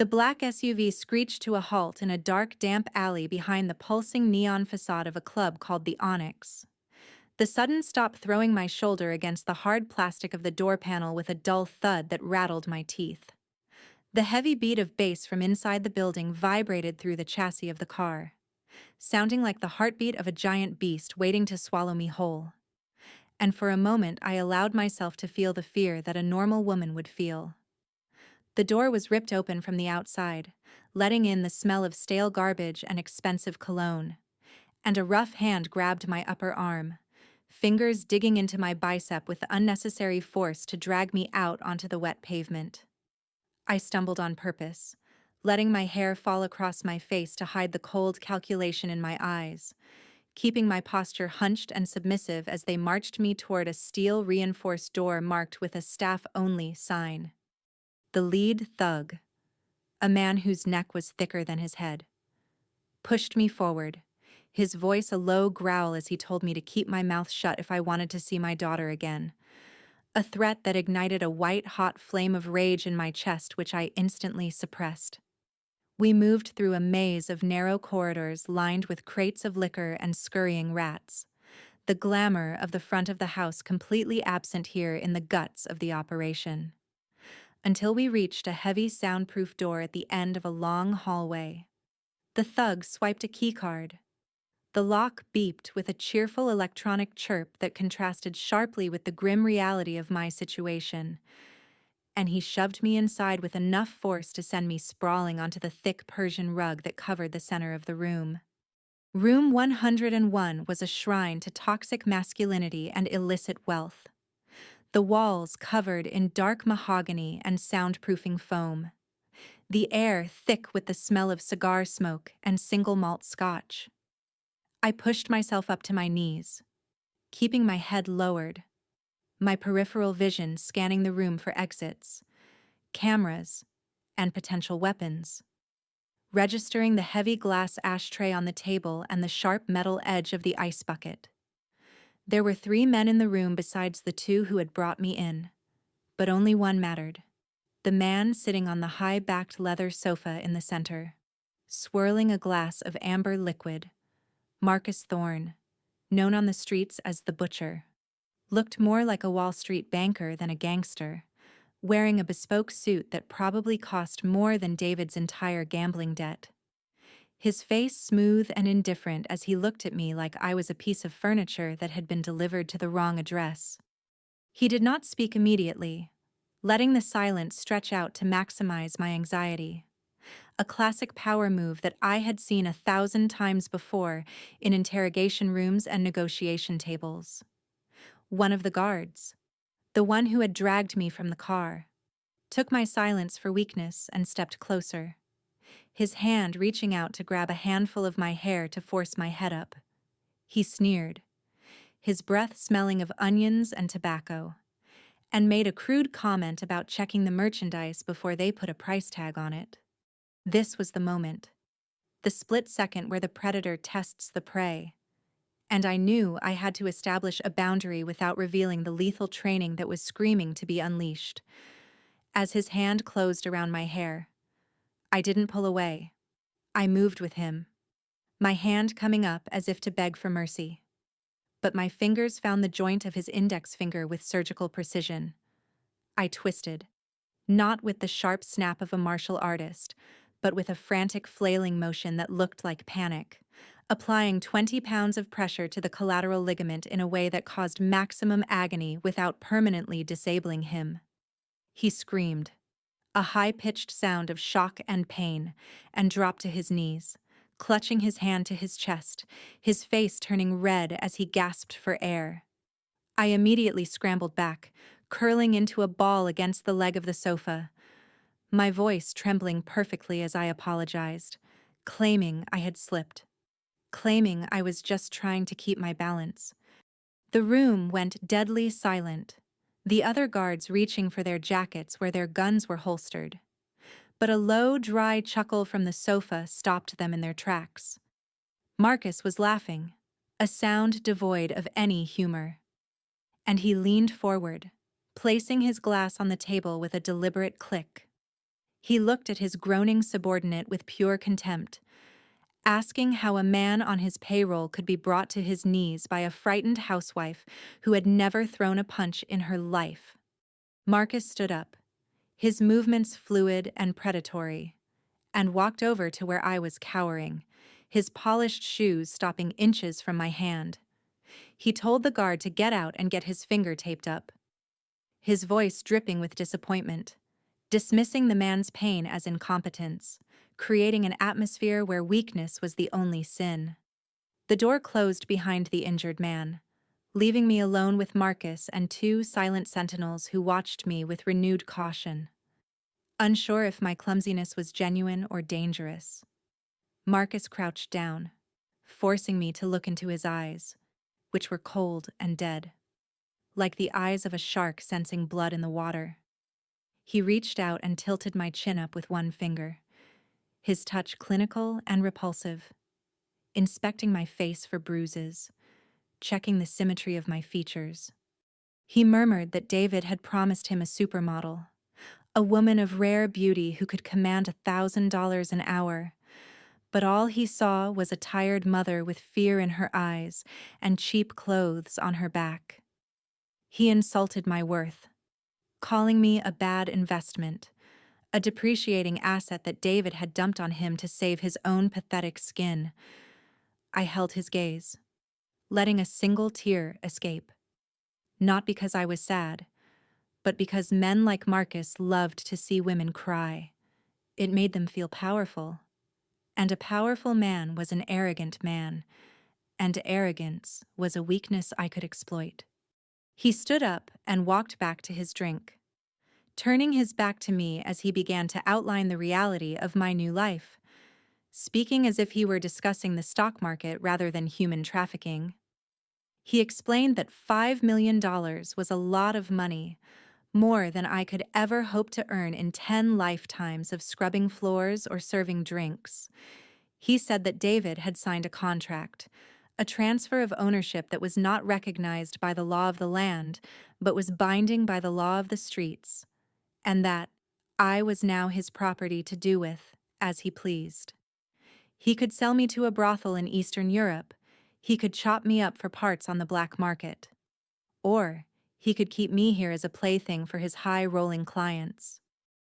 The black SUV screeched to a halt in a dark, damp alley behind the pulsing neon facade of a club called the Onyx. The sudden stop throwing my shoulder against the hard plastic of the door panel with a dull thud that rattled my teeth. The heavy beat of bass from inside the building vibrated through the chassis of the car, sounding like the heartbeat of a giant beast waiting to swallow me whole. And for a moment I allowed myself to feel the fear that a normal woman would feel. The door was ripped open from the outside, letting in the smell of stale garbage and expensive cologne. And a rough hand grabbed my upper arm, fingers digging into my bicep with unnecessary force to drag me out onto the wet pavement. I stumbled on purpose, letting my hair fall across my face to hide the cold calculation in my eyes, keeping my posture hunched and submissive as they marched me toward a steel-reinforced door marked with a staff-only sign. The lead thug, a man whose neck was thicker than his head, pushed me forward, his voice a low growl as he told me to keep my mouth shut if I wanted to see my daughter again. A threat that ignited a white-hot flame of rage in my chest which I instantly suppressed. We moved through a maze of narrow corridors lined with crates of liquor and scurrying rats, the glamour of the front of the house completely absent here in the guts of the operation. Until we reached a heavy soundproof door at the end of a long hallway. The thug swiped a keycard. The lock beeped with a cheerful electronic chirp that contrasted sharply with the grim reality of my situation, and he shoved me inside with enough force to send me sprawling onto the thick Persian rug that covered the center of the room. Room 101 was a shrine to toxic masculinity and illicit wealth. The walls covered in dark mahogany and soundproofing foam. The air thick with the smell of cigar smoke and single malt scotch. I pushed myself up to my knees, keeping my head lowered, my peripheral vision scanning the room for exits, cameras, and potential weapons, registering the heavy glass ashtray on the table and the sharp metal edge of the ice bucket. There were 3 men in the room besides the 2 who had brought me in, but only one mattered. The man sitting on the high-backed leather sofa in the center, swirling a glass of amber liquid. Marcus Thorne, known on the streets as the Butcher, looked more like a Wall Street banker than a gangster, wearing a bespoke suit that probably cost more than David's entire gambling debt. His face smooth and indifferent as he looked at me like I was a piece of furniture that had been delivered to the wrong address. He did not speak immediately, letting the silence stretch out to maximize my anxiety. A classic power move that I had seen 1,000 times before in interrogation rooms and negotiation tables. One of the guards, the one who had dragged me from the car, took my silence for weakness and stepped closer, his hand reaching out to grab a handful of my hair to force my head up. He sneered, his breath smelling of onions and tobacco, and made a crude comment about checking the merchandise before they put a price tag on it. This was the moment, the split second where the predator tests the prey, and I knew I had to establish a boundary without revealing the lethal training that was screaming to be unleashed. As his hand closed around my hair, I didn't pull away. I moved with him, my hand coming up as if to beg for mercy. But my fingers found the joint of his index finger with surgical precision. I twisted, not with the sharp snap of a martial artist, but with a frantic flailing motion that looked like panic, applying 20 pounds of pressure to the collateral ligament in a way that caused maximum agony without permanently disabling him. He screamed, a high-pitched sound of shock and pain, and dropped to his knees, clutching his hand to his chest, his face turning red as he gasped for air. I immediately scrambled back, curling into a ball against the leg of the sofa, my voice trembling perfectly as I apologized, claiming I had slipped, claiming I was just trying to keep my balance. The room went deadly silent, the other guards reaching for their jackets where their guns were holstered. But a low, dry chuckle from the sofa stopped them in their tracks. Marcus was laughing, a sound devoid of any humor. And he leaned forward, placing his glass on the table with a deliberate click. He looked at his groaning subordinate with pure contempt, asking how a man on his payroll could be brought to his knees by a frightened housewife who had never thrown a punch in her life. Marcus stood up, his movements fluid and predatory, and walked over to where I was cowering, his polished shoes stopping inches from my hand. He told the guard to get out and get his finger taped up, his voice dripping with disappointment, dismissing the man's pain as incompetence, creating an atmosphere where weakness was the only sin. The door closed behind the injured man, leaving me alone with Marcus and two silent sentinels who watched me with renewed caution. Unsure if my clumsiness was genuine or dangerous, Marcus crouched down, forcing me to look into his eyes, which were cold and dead, like the eyes of a shark sensing blood in the water. He reached out and tilted my chin up with one finger, his touch clinical and repulsive, inspecting my face for bruises, checking the symmetry of my features. He murmured that David had promised him a supermodel, a woman of rare beauty who could command $1,000 an hour, but all he saw was a tired mother with fear in her eyes and cheap clothes on her back. He insulted my worth, calling me a bad investment, a depreciating asset that David had dumped on him to save his own pathetic skin. I held his gaze, letting a single tear escape. Not because I was sad, but because men like Marcus loved to see women cry. It made them feel powerful. And a powerful man was an arrogant man, and arrogance was a weakness I could exploit. He stood up and walked back to his drink, turning his back to me as he began to outline the reality of my new life, speaking as if he were discussing the stock market rather than human trafficking. He explained that $5 million was a lot of money, more than I could ever hope to earn in 10 lifetimes of scrubbing floors or serving drinks. He said that David had signed a contract, a transfer of ownership that was not recognized by the law of the land, but was binding by the law of the streets, and that I was now his property to do with as he pleased. He could sell me to a brothel in Eastern Europe. He could chop me up for parts on the black market. Or he could keep me here as a plaything for his high-rolling clients.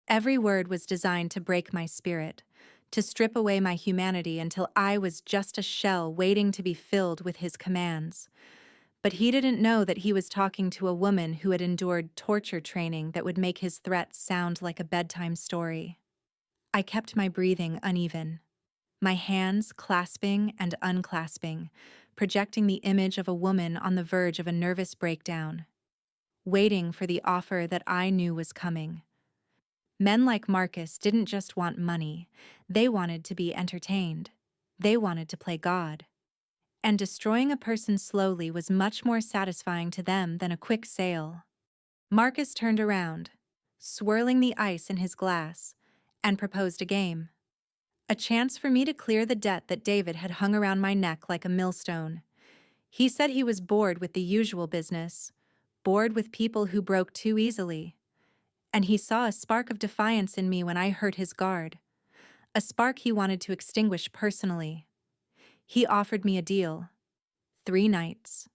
Every word was designed to break my spirit, to strip away my humanity until I was just a shell waiting to be filled with his commands. But he didn't know that he was talking to a woman who had endured torture training that would make his threats sound like a bedtime story. I kept my breathing uneven, my hands clasping and unclasping, projecting the image of a woman on the verge of a nervous breakdown, waiting for the offer that I knew was coming. Men like Marcus didn't just want money, they wanted to be entertained. They wanted to play God. And destroying a person slowly was much more satisfying to them than a quick sale. Marcus turned around, swirling the ice in his glass, and proposed a game. A chance for me to clear the debt that David had hung around my neck like a millstone. He said he was bored with the usual business, bored with people who broke too easily. And he saw a spark of defiance in me when I hurt his guard, a spark he wanted to extinguish personally. He offered me a deal. 3 nights.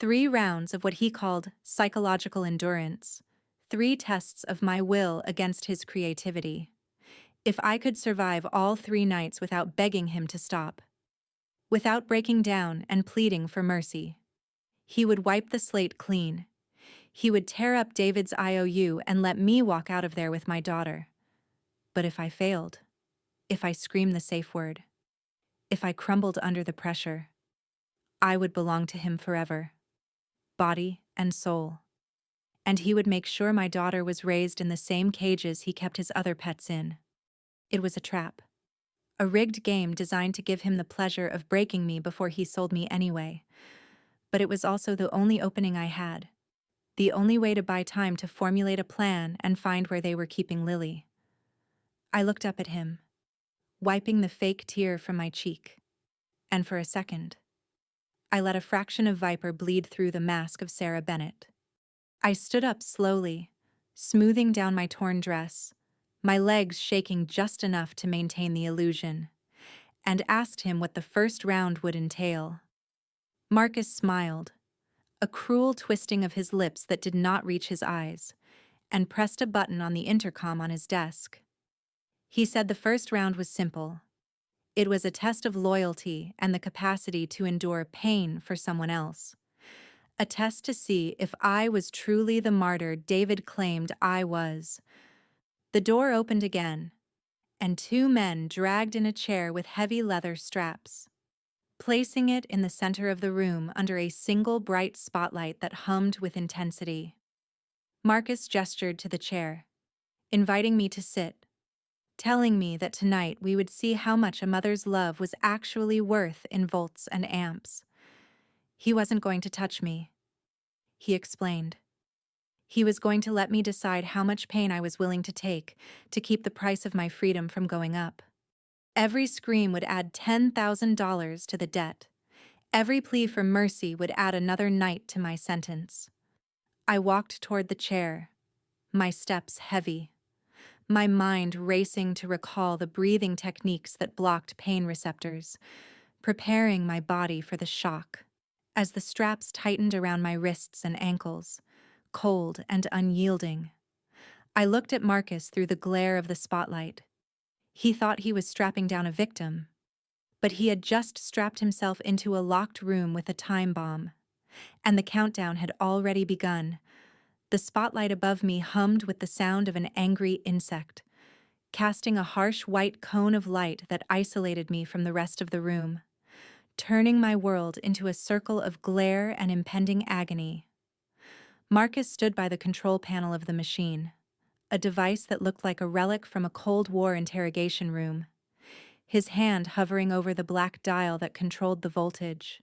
3 rounds of what he called psychological endurance. 3 tests of my will against his creativity. If I could survive all 3 nights without begging him to stop, without breaking down and pleading for mercy, he would wipe the slate clean. He would tear up David's IOU and let me walk out of there with my daughter. But if I failed, if I screamed the safe word, if I crumbled under the pressure, I would belong to him forever, body and soul. And he would make sure my daughter was raised in the same cages he kept his other pets in. It was a trap, a rigged game designed to give him the pleasure of breaking me before he sold me anyway. But it was also the only opening I had. The only way to buy time to formulate a plan and find where they were keeping Lily. I looked up at him, wiping the fake tear from my cheek. And for a second, I let a fraction of Viper bleed through the mask of Sarah Bennett. I stood up slowly, smoothing down my torn dress, my legs shaking just enough to maintain the illusion, and asked him what the first round would entail. Marcus smiled, a cruel twisting of his lips that did not reach his eyes, and pressed a button on the intercom on his desk. He said the first round was simple. It was a test of loyalty and the capacity to endure pain for someone else. A test to see if I was truly the martyr David claimed I was. The door opened again, and two men dragged in a chair with heavy leather straps, placing it in the center of the room under a single bright spotlight that hummed with intensity. Marcus gestured to the chair, inviting me to sit, telling me that tonight we would see how much a mother's love was actually worth in volts and amps. He wasn't going to touch me, he explained. He was going to let me decide how much pain I was willing to take to keep the price of my freedom from going up. Every scream would add $10,000 to the debt. Every plea for mercy would add another night to my sentence. I walked toward the chair, my steps heavy, my mind racing to recall the breathing techniques that blocked pain receptors, preparing my body for the shock. As the straps tightened around my wrists and ankles, cold and unyielding, I looked at Marcus through the glare of the spotlight. He thought he was strapping down a victim, but he had just strapped himself into a locked room with a time bomb, and the countdown had already begun. The spotlight above me hummed with the sound of an angry insect, casting a harsh white cone of light that isolated me from the rest of the room, turning my world into a circle of glare and impending agony. Marcus stood by the control panel of the machine, a device that looked like a relic from a Cold War interrogation room, his hand hovering over the black dial that controlled the voltage.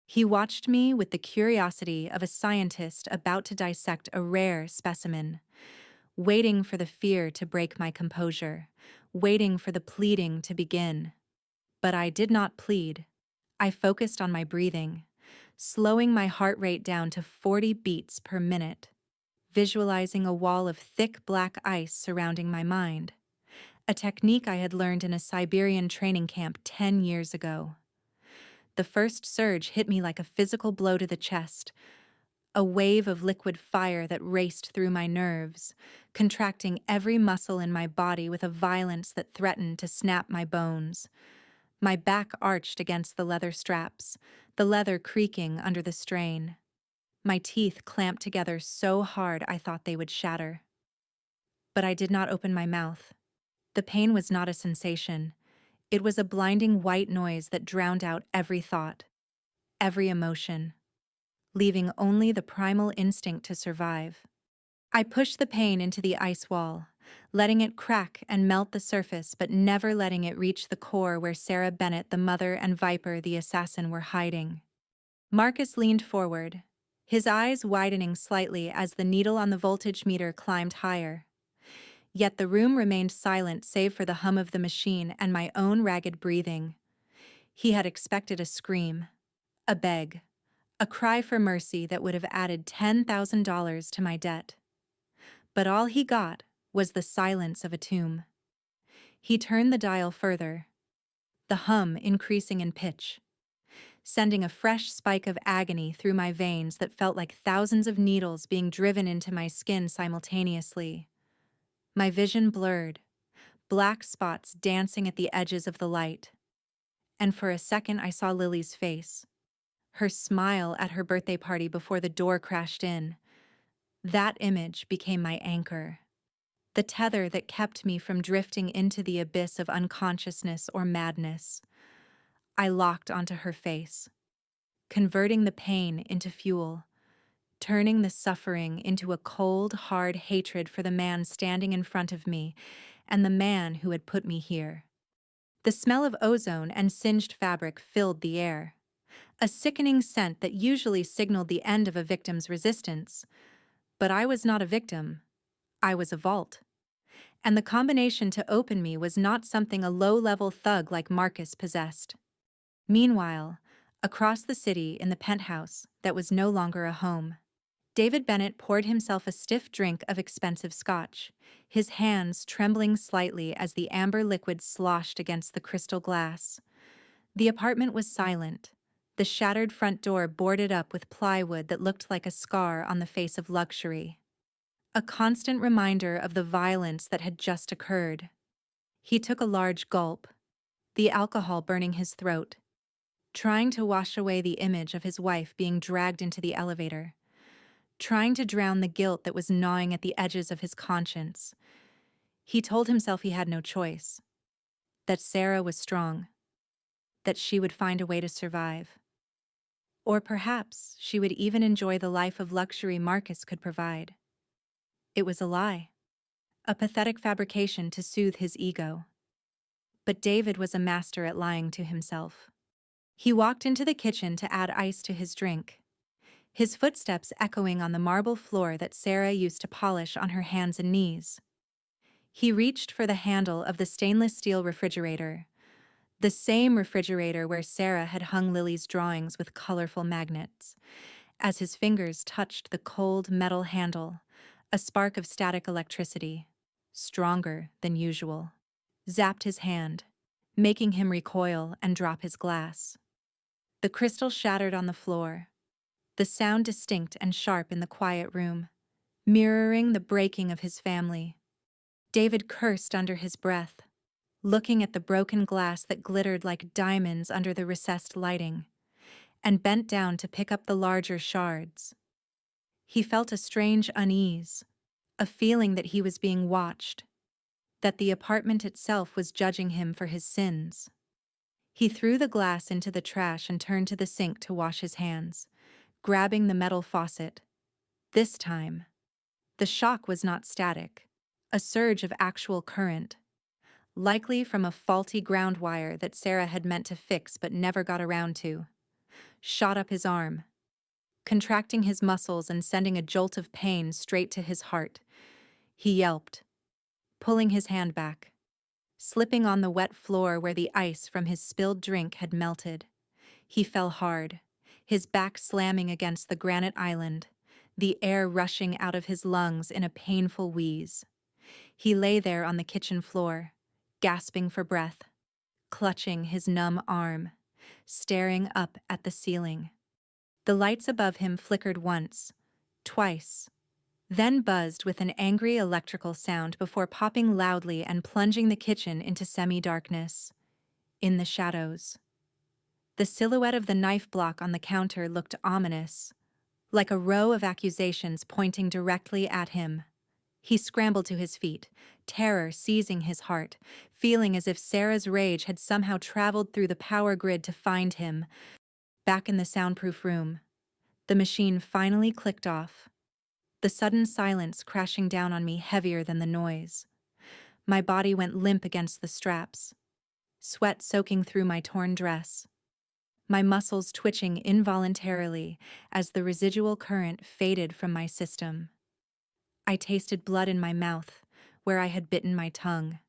He watched me with the curiosity of a scientist about to dissect a rare specimen, waiting for the fear to break my composure, waiting for the pleading to begin. But I did not plead. I focused on my breathing, slowing my heart rate down to 40 beats per minute, visualizing a wall of thick black ice surrounding my mind, a technique I had learned in a Siberian training camp 10 years ago. The first surge hit me like a physical blow to the chest, a wave of liquid fire that raced through my nerves, contracting every muscle in my body with a violence that threatened to snap my bones. My back arched against the leather straps, the leather creaking under the strain. My teeth clamped together so hard I thought they would shatter. But I did not open my mouth. The pain was not a sensation. It was a blinding white noise that drowned out every thought, every emotion, leaving only the primal instinct to survive. I pushed the pain into the ice wall, letting it crack and melt the surface but never letting it reach the core where Sarah Bennett, the mother, and Viper, the assassin, were hiding. Marcus leaned forward, his eyes widening slightly as the needle on the voltage meter climbed higher. Yet the room remained silent save for the hum of the machine and my own ragged breathing. He had expected a scream, a beg, a cry for mercy that would have added $10,000 to my debt. But all he got was the silence of a tomb. He turned the dial further, the hum increasing in pitch, sending a fresh spike of agony through my veins that felt like thousands of needles being driven into my skin simultaneously. My vision blurred, black spots dancing at the edges of the light. And for a second I saw Lily's face, her smile at her birthday party before the door crashed in. That image became my anchor, the tether that kept me from drifting into the abyss of unconsciousness or madness. I locked onto her face, converting the pain into fuel, turning the suffering into a cold, hard hatred for the man standing in front of me and the man who had put me here. The smell of ozone and singed fabric filled the air, a sickening scent that usually signaled the end of a victim's resistance. But I was not a victim. I was a vault. And the combination to open me was not something a low-level thug like Marcus possessed. Meanwhile, across the city in the penthouse that was no longer a home, David Bennett poured himself a stiff drink of expensive scotch, his hands trembling slightly as the amber liquid sloshed against the crystal glass. The apartment was silent, the shattered front door boarded up with plywood that looked like a scar on the face of luxury. A constant reminder of the violence that had just occurred. He took a large gulp, the alcohol burning his throat, trying to wash away the image of his wife being dragged into the elevator, trying to drown the guilt that was gnawing at the edges of his conscience. He told himself he had no choice, that Sarah was strong, that she would find a way to survive. Or perhaps she would even enjoy the life of luxury Marcus could provide. It was a lie, a pathetic fabrication to soothe his ego. But David was a master at lying to himself. He walked into the kitchen to add ice to his drink, his footsteps echoing on the marble floor that Sarah used to polish on her hands and knees. He reached for the handle of the stainless steel refrigerator, the same refrigerator where Sarah had hung Lily's drawings with colorful magnets. As his fingers touched the cold metal handle, a spark of static electricity, stronger than usual, zapped his hand, making him recoil and drop his glass. The crystal shattered on the floor, the sound distinct and sharp in the quiet room, mirroring the breaking of his family. David cursed under his breath, looking at the broken glass that glittered like diamonds under the recessed lighting, and bent down to pick up the larger shards. He felt a strange unease, a feeling that he was being watched, that the apartment itself was judging him for his sins. He threw the glass into the trash and turned to the sink to wash his hands, grabbing the metal faucet. This time, the shock was not static, a surge of actual current, likely from a faulty ground wire that Sarah had meant to fix but never got around to, shot up his arm, contracting his muscles and sending a jolt of pain straight to his heart. He yelped, pulling his hand back, slipping on the wet floor where the ice from his spilled drink had melted. He fell hard, his back slamming against the granite island, the air rushing out of his lungs in a painful wheeze. He lay there on the kitchen floor, gasping for breath, clutching his numb arm, staring up at the ceiling. The lights above him flickered once, twice, then buzzed with an angry electrical sound before popping loudly and plunging the kitchen into semi-darkness. In the shadows, the silhouette of the knife block on the counter looked ominous, like a row of accusations pointing directly at him. He scrambled to his feet, terror seizing his heart, feeling as if Sarah's rage had somehow traveled through the power grid to find him. Back in the soundproof room, the machine finally clicked off, the sudden silence crashing down on me heavier than the noise. My body went limp against the straps, sweat soaking through my torn dress, my muscles twitching involuntarily as the residual current faded from my system. I tasted blood in my mouth, where I had bitten my tongue,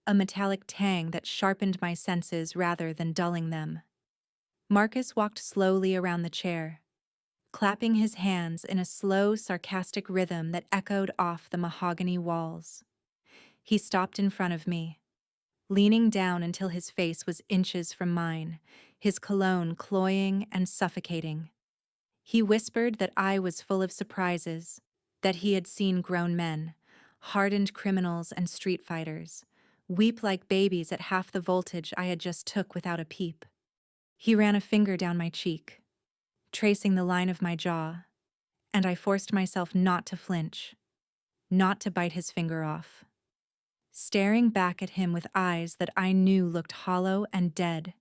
a metallic tang that sharpened my senses rather than dulling them. Marcus walked slowly around the chair, clapping his hands in a slow, sarcastic rhythm that echoed off the mahogany walls. He stopped in front of me, leaning down until his face was inches from mine, his cologne cloying and suffocating. He whispered that I was full of surprises, that he had seen grown men, hardened criminals and street fighters, weep like babies at half the voltage I had just took without a peep. He ran a finger down my cheek, tracing the line of my jaw, and I forced myself not to flinch, not to bite his finger off. Staring back at him with eyes that I knew looked hollow and dead,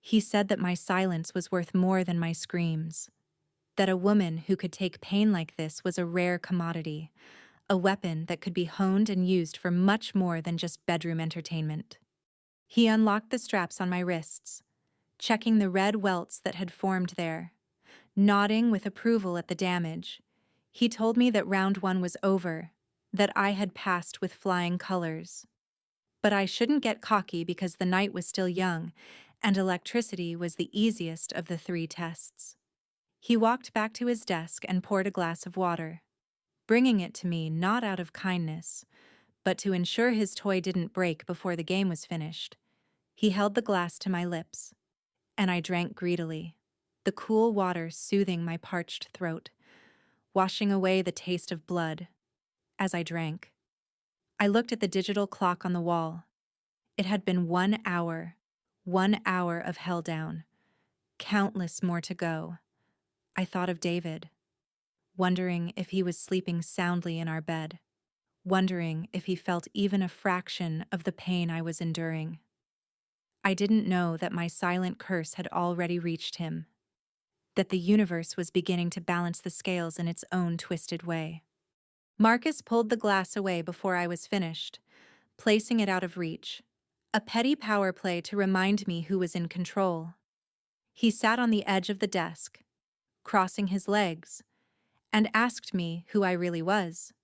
he said that my silence was worth more than my screams, that a woman who could take pain like this was a rare commodity, a weapon that could be honed and used for much more than just bedroom entertainment. He unlocked the straps on my wrists, checking the red welts that had formed there. Nodding with approval at the damage, he told me that round one was over, that I had passed with flying colors. But I shouldn't get cocky because the night was still young, and electricity was the easiest of the 3 tests. He walked back to his desk and poured a glass of water, bringing it to me not out of kindness, but to ensure his toy didn't break before the game was finished. He held the glass to my lips, and I drank greedily, the cool water soothing my parched throat, washing away the taste of blood. As I drank, I looked at the digital clock on the wall. It had been 1 hour of hell down, countless more to go. I thought of David, wondering if he was sleeping soundly in our bed, wondering if he felt even a fraction of the pain I was enduring. I didn't know that my silent curse had already reached him, that the universe was beginning to balance the scales in its own twisted way. Marcus pulled the glass away before I was finished, placing it out of reach, a petty power play to remind me who was in control. He sat on the edge of the desk, crossing his legs, and asked me who I really was,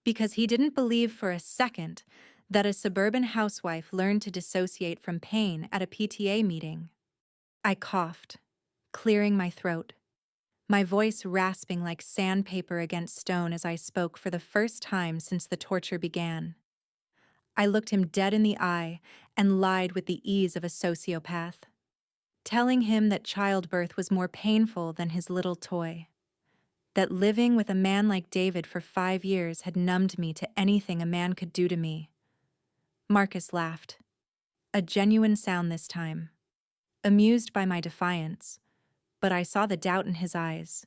because he didn't believe for a second that a suburban housewife learned to dissociate from pain at a PTA meeting. I coughed, clearing my throat, my voice rasping like sandpaper against stone as I spoke for the first time since the torture began. I looked him dead in the eye and lied with the ease of a sociopath, telling him that childbirth was more painful than his little toy, that living with a man like David for 5 years had numbed me to anything a man could do to me. Marcus laughed, a genuine sound this time, amused by my defiance, but I saw the doubt in his eyes.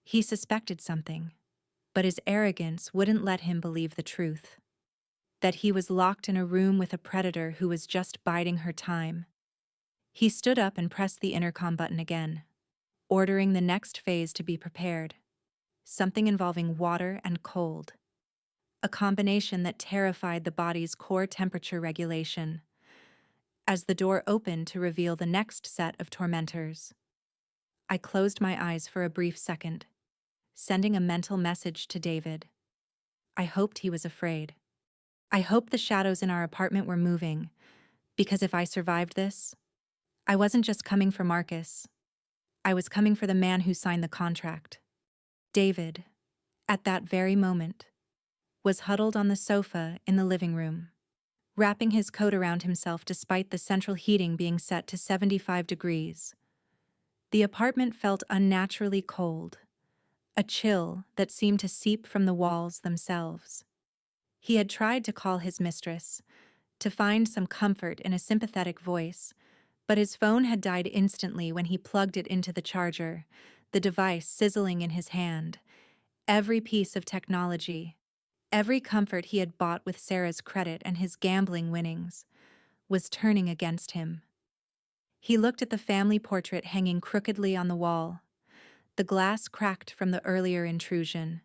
He suspected something, but his arrogance wouldn't let him believe the truth. That he was locked in a room with a predator who was just biding her time. He stood up and pressed the intercom button again, ordering the next phase to be prepared. Something involving water and cold. A combination that terrified the body's core temperature regulation. As the door opened to reveal the next set of tormentors, I closed my eyes for a brief second, sending a mental message to David. I hoped he was afraid. I hoped the shadows in our apartment were moving, because if I survived this, I wasn't just coming for Marcus. I was coming for the man who signed the contract. David, at that very moment, was huddled on the sofa in the living room, wrapping his coat around himself despite the central heating being set to 75 degrees. The apartment felt unnaturally cold, a chill that seemed to seep from the walls themselves. He had tried to call his mistress, to find some comfort in a sympathetic voice, but his phone had died instantly when he plugged it into the charger, the device sizzling in his hand. Every piece of technology, every comfort he had bought with Sarah's credit and his gambling winnings, was turning against him. He looked at the family portrait hanging crookedly on the wall, the glass cracked from the earlier intrusion.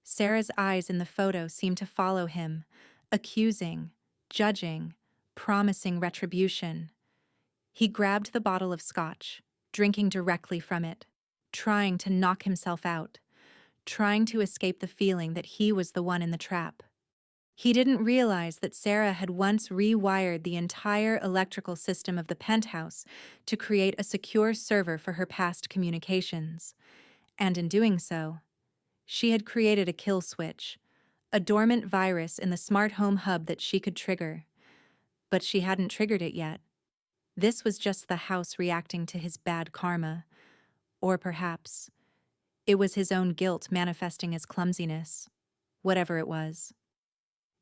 Sarah's eyes in the photo seemed to follow him, accusing, judging, promising retribution. He grabbed the bottle of scotch, drinking directly from it, trying to knock himself out, trying to escape the feeling that he was the one in the trap. He didn't realize that Sarah had once rewired the entire electrical system of the penthouse to create a secure server for her past communications, and in doing so, she had created a kill switch, a dormant virus in the smart home hub that she could trigger. But she hadn't triggered it yet. This was just the house reacting to his bad karma. Or perhaps it was his own guilt manifesting as clumsiness. Whatever it was.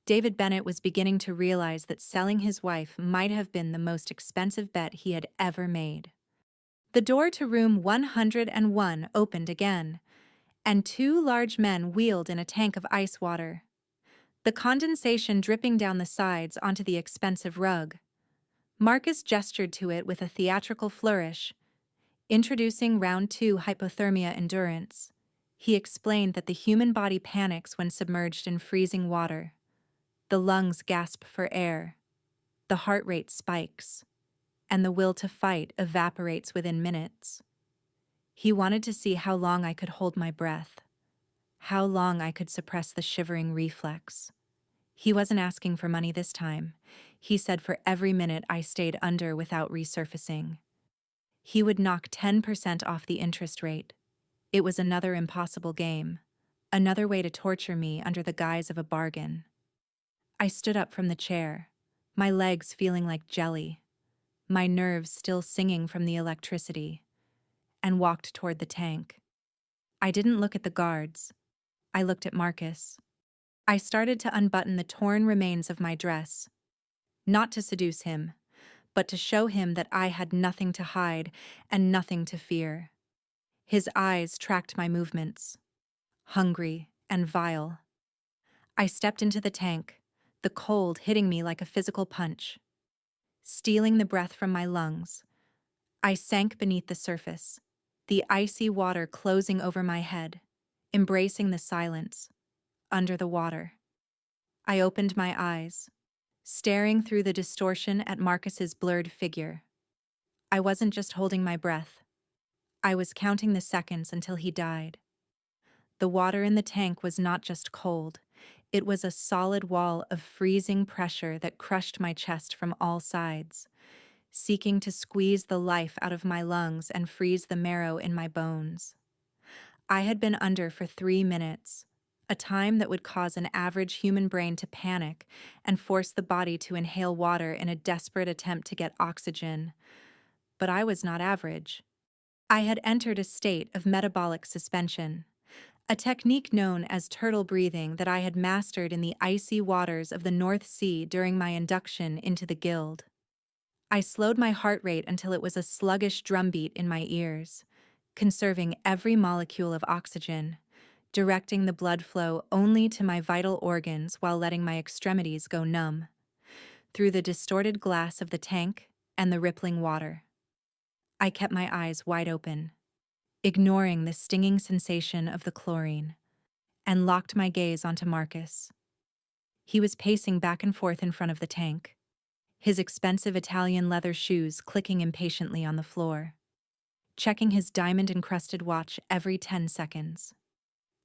David Bennett was beginning to realize that selling his wife might have been the most expensive bet he had ever made. The door to room 101 opened again, and 2 large men wheeled in a tank of ice water, the condensation dripping down the sides onto the expensive rug. Marcus gestured to it with a theatrical flourish, introducing round 2 hypothermia endurance. He explained that the human body panics when submerged in freezing water. The lungs gasp for air, the heart rate spikes, and the will to fight evaporates within minutes. He wanted to see how long I could hold my breath, how long I could suppress the shivering reflex. He wasn't asking for money this time. He said for every minute I stayed under without resurfacing. He would knock 10% off the interest rate. It was another impossible game, another way to torture me under the guise of a bargain. I stood up from the chair, my legs feeling like jelly, my nerves still singing from the electricity, and walked toward the tank. I didn't look at the guards. I looked at Marcus. I started to unbutton the torn remains of my dress, not to seduce him, but to show him that I had nothing to hide and nothing to fear. His eyes tracked my movements, hungry and vile. I stepped into the tank, the cold hitting me like a physical punch. Stealing the breath from my lungs, I sank beneath the surface, the icy water closing over my head, embracing the silence, under the water. I opened my eyes, staring through the distortion at Marcus's blurred figure. I wasn't just holding my breath. I was counting the seconds until he died. The water in the tank was not just cold. It was a solid wall of freezing pressure that crushed my chest from all sides, seeking to squeeze the life out of my lungs and freeze the marrow in my bones. I had been under for 3 minutes, a time that would cause an average human brain to panic and force the body to inhale water in a desperate attempt to get oxygen. But I was not average. I had entered a state of metabolic suspension, a technique known as turtle breathing that I had mastered in the icy waters of the North Sea during my induction into the guild. I slowed my heart rate until it was a sluggish drumbeat in my ears, conserving every molecule of oxygen, directing the blood flow only to my vital organs while letting my extremities go numb, through the distorted glass of the tank and the rippling water. I kept my eyes wide open, ignoring the stinging sensation of the chlorine, and locked my gaze onto Marcus. He was pacing back and forth in front of the tank, his expensive Italian leather shoes clicking impatiently on the floor, checking his diamond-encrusted watch every 10 seconds.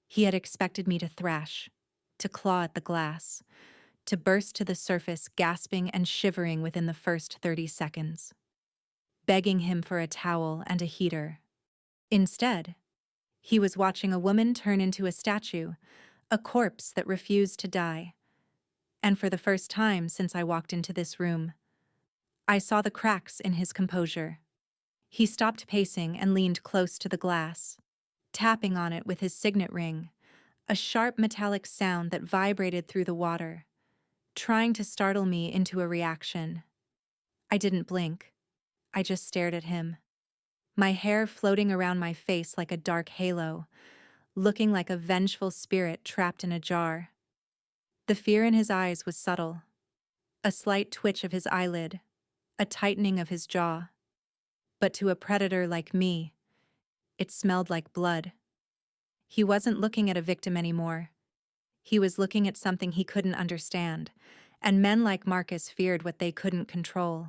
He had expected me to thrash, to claw at the glass, to burst to the surface gasping and shivering within the first 30 seconds, begging him for a towel and a heater. Instead, he was watching a woman turn into a statue, a corpse that refused to die. And for the first time since I walked into this room, I saw the cracks in his composure. He stopped pacing and leaned close to the glass, tapping on it with his signet ring, a sharp metallic sound that vibrated through the water, trying to startle me into a reaction. I didn't blink. I just stared at him, my hair floating around my face like a dark halo, looking like a vengeful spirit trapped in a jar. The fear in his eyes was subtle, a slight twitch of his eyelid, a tightening of his jaw. But to a predator like me, it smelled like blood. He wasn't looking at a victim anymore. He was looking at something he couldn't understand, and men like Marcus feared what they couldn't control.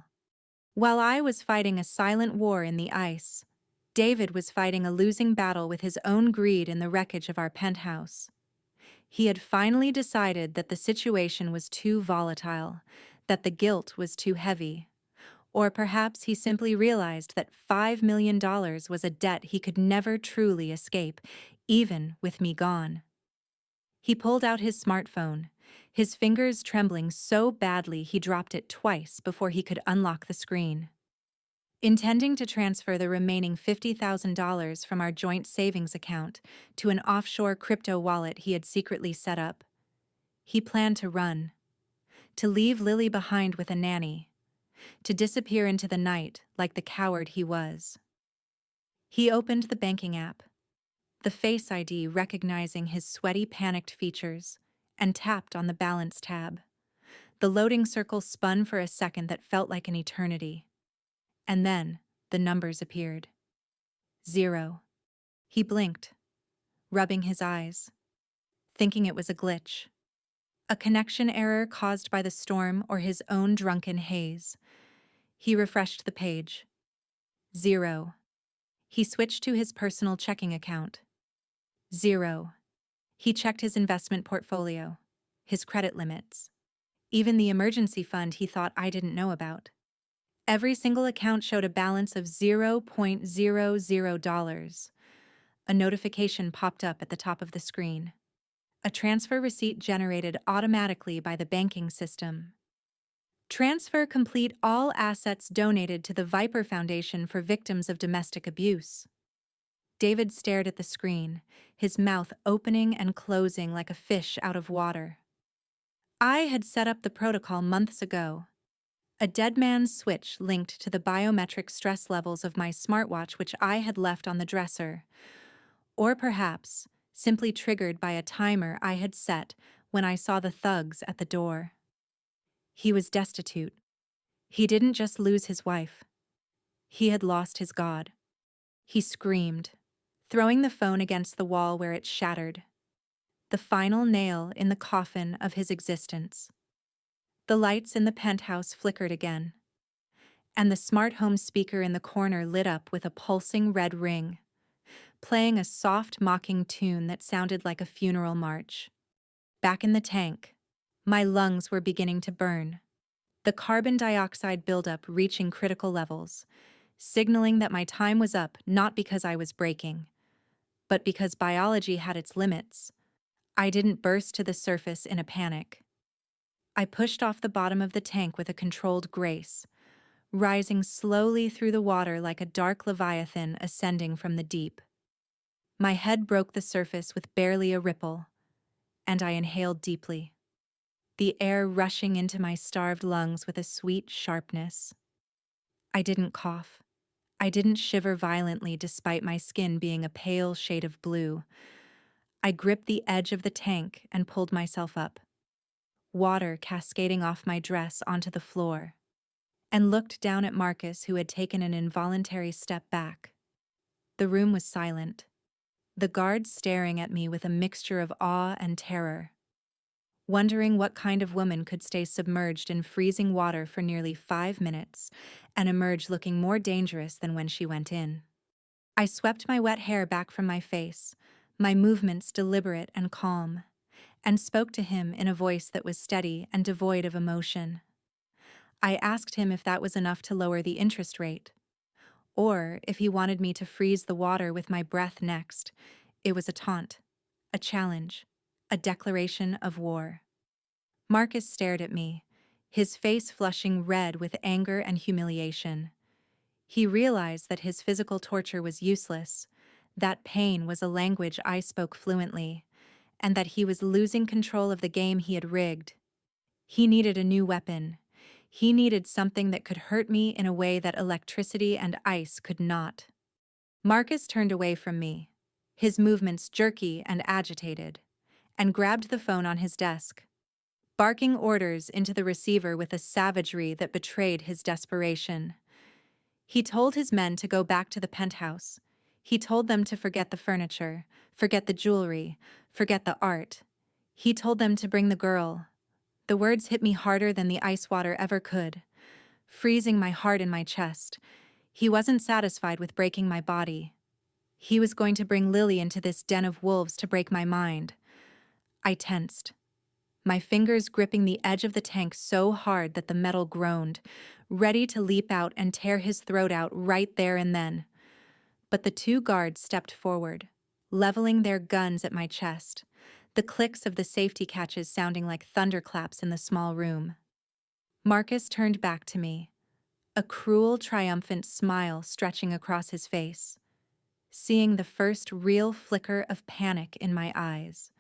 While I was fighting a silent war in the ice, David was fighting a losing battle with his own greed in the wreckage of our penthouse. He had finally decided that the situation was too volatile, that the guilt was too heavy. Or perhaps he simply realized that $5 million was a debt he could never truly escape, even with me gone. He pulled out his smartphone, his fingers trembling so badly he dropped it twice before he could unlock the screen. Intending to transfer the remaining $50,000 from our joint savings account to an offshore crypto wallet he had secretly set up, he planned to run, to leave Lily behind with a nanny, to disappear into the night like the coward he was. He opened the banking app, the Face ID recognizing his sweaty, panicked features, and tapped on the Balance tab. The loading circle spun for a second that felt like an eternity. And then, the numbers appeared. 0. He blinked, rubbing his eyes, thinking it was a glitch. A connection error caused by the storm or his own drunken haze. He refreshed the page. 0. He switched to his personal checking account. 0. He checked his investment portfolio, his credit limits, even the emergency fund he thought I didn't know about. Every single account showed a balance of $0.00. A notification popped up at the top of the screen. A transfer receipt generated automatically by the banking system. Transfer complete all assets donated to the Viper Foundation for victims of domestic abuse. David stared at the screen, his mouth opening and closing like a fish out of water. I had set up the protocol months ago. A dead man's switch linked to the biometric stress levels of my smartwatch, which I had left on the dresser. Or perhaps simply triggered by a timer I had set when I saw the thugs at the door. He was destitute. He didn't just lose his wife. He had lost his God. He screamed, throwing the phone against the wall where it shattered. The final nail in the coffin of his existence. The lights in the penthouse flickered again, and the smart home speaker in the corner lit up with a pulsing red ring, playing a soft mocking tune that sounded like a funeral march. Back in the tank, my lungs were beginning to burn, the carbon dioxide buildup reaching critical levels, signaling that my time was up not because I was breaking, but because biology had its limits. I didn't burst to the surface in a panic. I pushed off the bottom of the tank with a controlled grace, rising slowly through the water like a dark leviathan ascending from the deep. My head broke the surface with barely a ripple, and I inhaled deeply, the air rushing into my starved lungs with a sweet sharpness. I didn't cough. I didn't shiver violently despite my skin being a pale shade of blue. I gripped the edge of the tank and pulled myself up, water cascading off my dress onto the floor, and looked down at Marcus, who had taken an involuntary step back. The room was silent, the guards staring at me with a mixture of awe and terror, wondering what kind of woman could stay submerged in freezing water for nearly 5 minutes and emerge looking more dangerous than when she went in. I swept my wet hair back from my face, my movements deliberate and calm, and spoke to him in a voice that was steady and devoid of emotion. I asked him if that was enough to lower the interest rate, or if he wanted me to freeze the water with my breath next. It was a taunt, a challenge, a declaration of war. Marcus stared at me, his face flushing red with anger and humiliation. He realized that his physical torture was useless, that pain was a language I spoke fluently, and that he was losing control of the game he had rigged. He needed a new weapon. He needed something that could hurt me in a way that electricity and ice could not. Marcus turned away from me, his movements jerky and agitated, and grabbed the phone on his desk, barking orders into the receiver with a savagery that betrayed his desperation. He told his men to go back to the penthouse. He told them to forget the furniture, forget the jewelry, forget the art. He told them to bring the girl. The words hit me harder than the ice water ever could, freezing my heart in my chest. He wasn't satisfied with breaking my body. He was going to bring Lily into this den of wolves to break my mind. I tensed, my fingers gripping the edge of the tank so hard that the metal groaned, ready to leap out and tear his throat out right there and then. But the 2 guards stepped forward, leveling their guns at my chest, the clicks of the safety catches sounding like thunderclaps in the small room. Marcus turned back to me, a cruel, triumphant smile stretching across his face, seeing the first real flicker of panic in my eyes.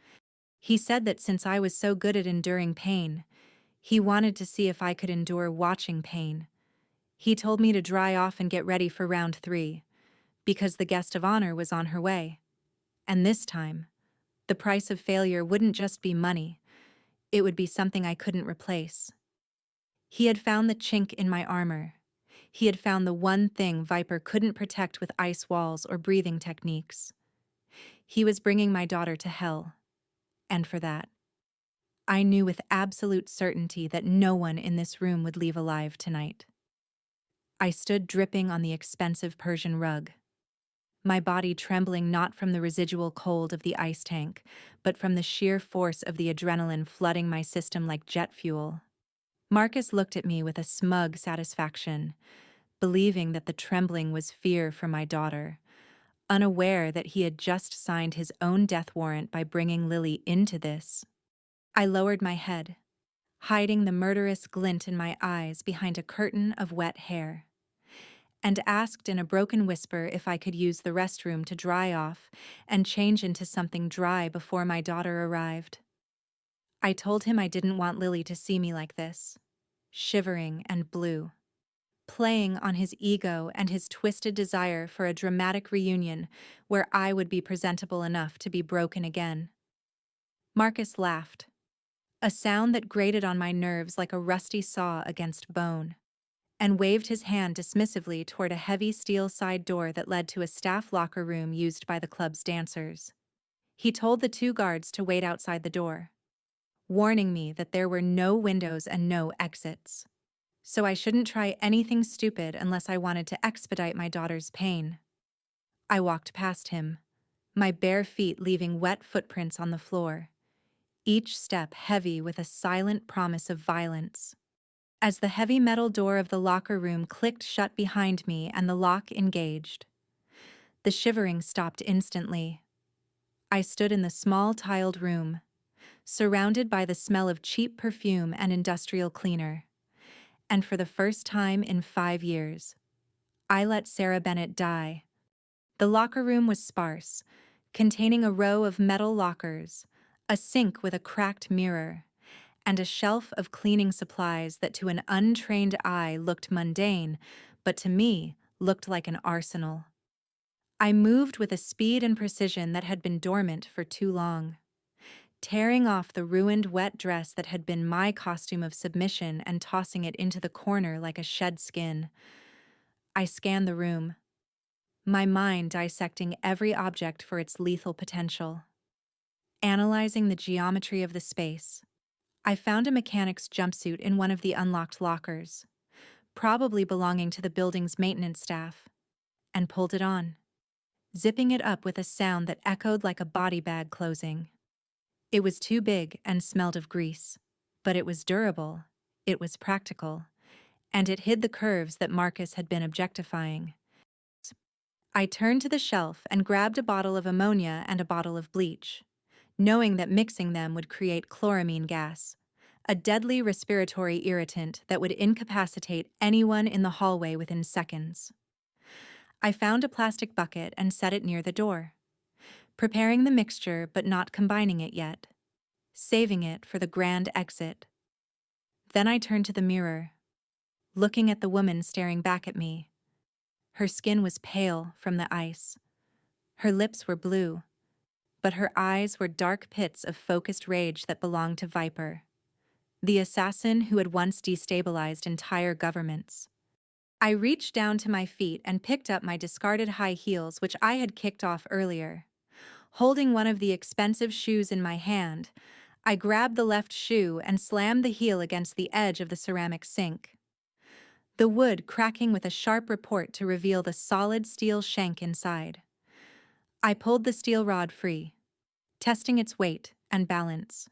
He said that since I was so good at enduring pain, he wanted to see if I could endure watching pain. He told me to dry off and get ready for round 3, because the guest of honor was on her way. And this time, the price of failure wouldn't just be money, it would be something I couldn't replace. He had found the chink in my armor. He had found the one thing Viper couldn't protect with ice walls or breathing techniques. He was bringing my daughter to hell. And for that, I knew with absolute certainty that no one in this room would leave alive tonight. I stood dripping on the expensive Persian rug, my body trembling not from the residual cold of the ice tank, but from the sheer force of the adrenaline flooding my system like jet fuel. Marcus looked at me with a smug satisfaction, believing that the trembling was fear for my daughter, unaware that he had just signed his own death warrant by bringing Lily into this. I lowered my head, hiding the murderous glint in my eyes behind a curtain of wet hair, and asked in a broken whisper if I could use the restroom to dry off and change into something dry before my daughter arrived. I told him I didn't want Lily to see me like this, shivering and blue, playing on his ego and his twisted desire for a dramatic reunion where I would be presentable enough to be broken again. Marcus laughed, a sound that grated on my nerves like a rusty saw against bone, and waved his hand dismissively toward a heavy steel side door that led to a staff locker room used by the club's dancers. He told the two guards to wait outside the door, warning me that there were no windows and no exits, so I shouldn't try anything stupid unless I wanted to expedite my daughter's pain. I walked past him, my bare feet leaving wet footprints on the floor, each step heavy with a silent promise of violence. As the heavy metal door of the locker room clicked shut behind me and the lock engaged, the shivering stopped instantly. I stood in the small tiled room, surrounded by the smell of cheap perfume and industrial cleaner. And for the first time in 5 years, I let Sarah Bennett die. The locker room was sparse, containing a row of metal lockers, a sink with a cracked mirror, and a shelf of cleaning supplies that to an untrained eye looked mundane, but to me looked like an arsenal. I moved with a speed and precision that had been dormant for too long, tearing off the ruined wet dress that had been my costume of submission and tossing it into the corner like a shed skin. I scanned the room, my mind dissecting every object for its lethal potential. Analyzing the geometry of the space, I found a mechanic's jumpsuit in one of the unlocked lockers, probably belonging to the building's maintenance staff, and pulled it on, zipping it up with a sound that echoed like a body bag closing. It was too big and smelled of grease, but it was durable, it was practical, and it hid the curves that Marcus had been objectifying. I turned to the shelf and grabbed a bottle of ammonia and a bottle of bleach, knowing that mixing them would create chloramine gas, a deadly respiratory irritant that would incapacitate anyone in the hallway within seconds. I found a plastic bucket and set it near the door, preparing the mixture but not combining it yet, saving it for the grand exit. Then I turned to the mirror, looking at the woman staring back at me. Her skin was pale from the ice. Her lips were blue, but her eyes were dark pits of focused rage that belonged to Viper, the assassin who had once destabilized entire governments. I reached down to my feet and picked up my discarded high heels, which I had kicked off earlier. Holding one of the expensive shoes in my hand, I grabbed the left shoe and slammed the heel against the edge of the ceramic sink, the wood cracking with a sharp report to reveal the solid steel shank inside. I pulled the steel rod free, testing its weight and balance.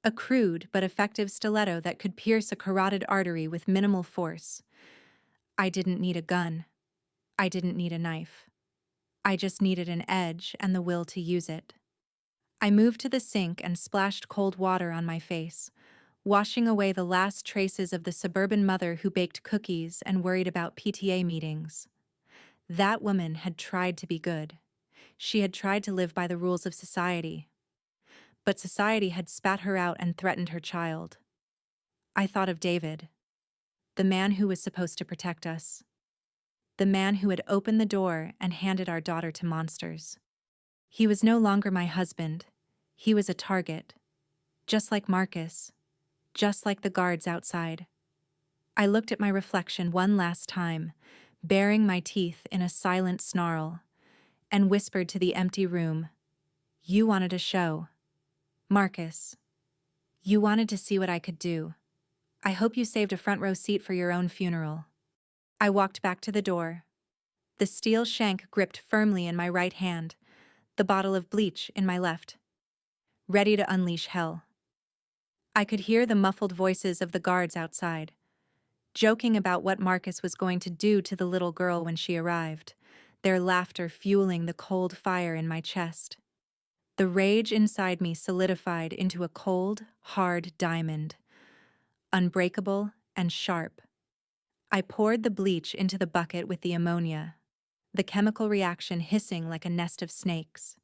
A crude but effective stiletto that could pierce a carotid artery with minimal force. I didn't need a gun. I didn't need a knife. I just needed an edge and the will to use it. I moved to the sink and splashed cold water on my face, washing away the last traces of the suburban mother who baked cookies and worried about PTA meetings. That woman had tried to be good. She had tried to live by the rules of society. But society had spat her out and threatened her child. I thought of David, the man who was supposed to protect us, the man who had opened the door and handed our daughter to monsters. He was no longer my husband. He was a target, just like Marcus, just like the guards outside. I looked at my reflection one last time, baring my teeth in a silent snarl, and whispered to the empty room, "You wanted a show. Marcus, you wanted to see what I could do. I hope you saved a front row seat for your own funeral." I walked back to the door, the steel shank gripped firmly in my right hand, the bottle of bleach in my left, ready to unleash hell. I could hear the muffled voices of the guards outside, joking about what Marcus was going to do to the little girl when she arrived, their laughter fueling the cold fire in my chest. The rage inside me solidified into a cold, hard diamond, unbreakable and sharp. I poured the bleach into the bucket with the ammonia, the chemical reaction hissing like a nest of snakes,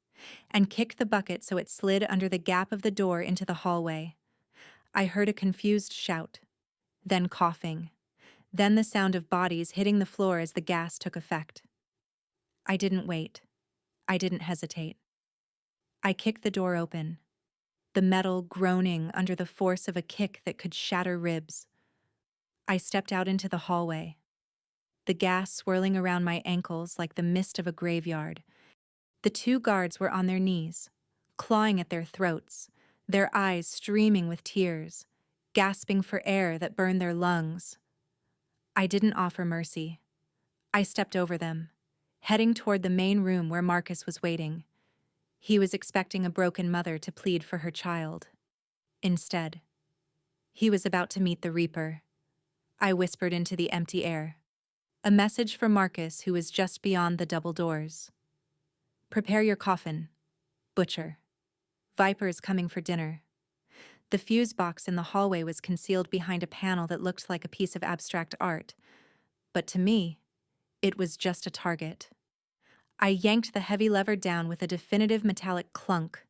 and kicked the bucket so it slid under the gap of the door into the hallway. I heard a confused shout, then coughing, then the sound of bodies hitting the floor as the gas took effect. I didn't wait. I didn't hesitate. I kicked the door open, the metal groaning under the force of a kick that could shatter ribs. I stepped out into the hallway, the gas swirling around my ankles like the mist of a graveyard. The two guards were on their knees, clawing at their throats, their eyes streaming with tears, gasping for air that burned their lungs. I didn't offer mercy. I stepped over them, heading toward the main room where Marcus was waiting. He was expecting a broken mother to plead for her child. Instead, he was about to meet the Reaper. I whispered into the empty air. A message for Marcus, who was just beyond the double doors. Prepare your coffin, Butcher. Viper is coming for dinner. The fuse box in the hallway was concealed behind a panel that looked like a piece of abstract art. But to me, it was just a target. I yanked the heavy lever down with a definitive metallic clunk,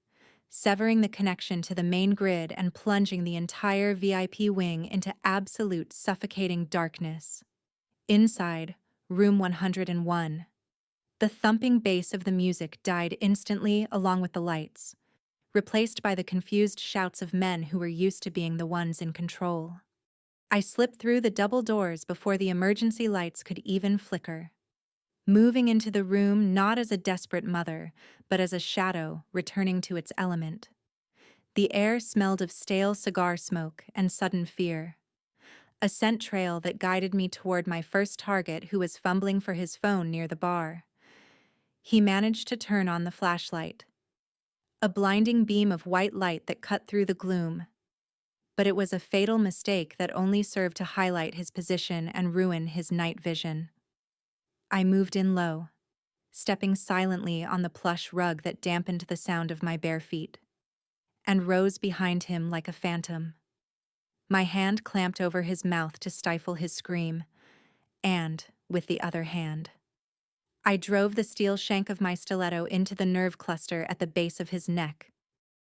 severing the connection to the main grid and plunging the entire VIP wing into absolute suffocating darkness. Inside, room 101. The thumping bass of the music died instantly along with the lights, replaced by the confused shouts of men who were used to being the ones in control. I slipped through the double doors before the emergency lights could even flicker, moving into the room not as a desperate mother, but as a shadow returning to its element. The air smelled of stale cigar smoke and sudden fear, a scent trail that guided me toward my first target, who was fumbling for his phone near the bar. He managed to turn on the flashlight, a blinding beam of white light that cut through the gloom. But it was a fatal mistake that only served to highlight his position and ruin his night vision. I moved in low, stepping silently on the plush rug that dampened the sound of my bare feet, and rose behind him like a phantom. My hand clamped over his mouth to stifle his scream, and, with the other hand, I drove the steel shank of my stiletto into the nerve cluster at the base of his neck.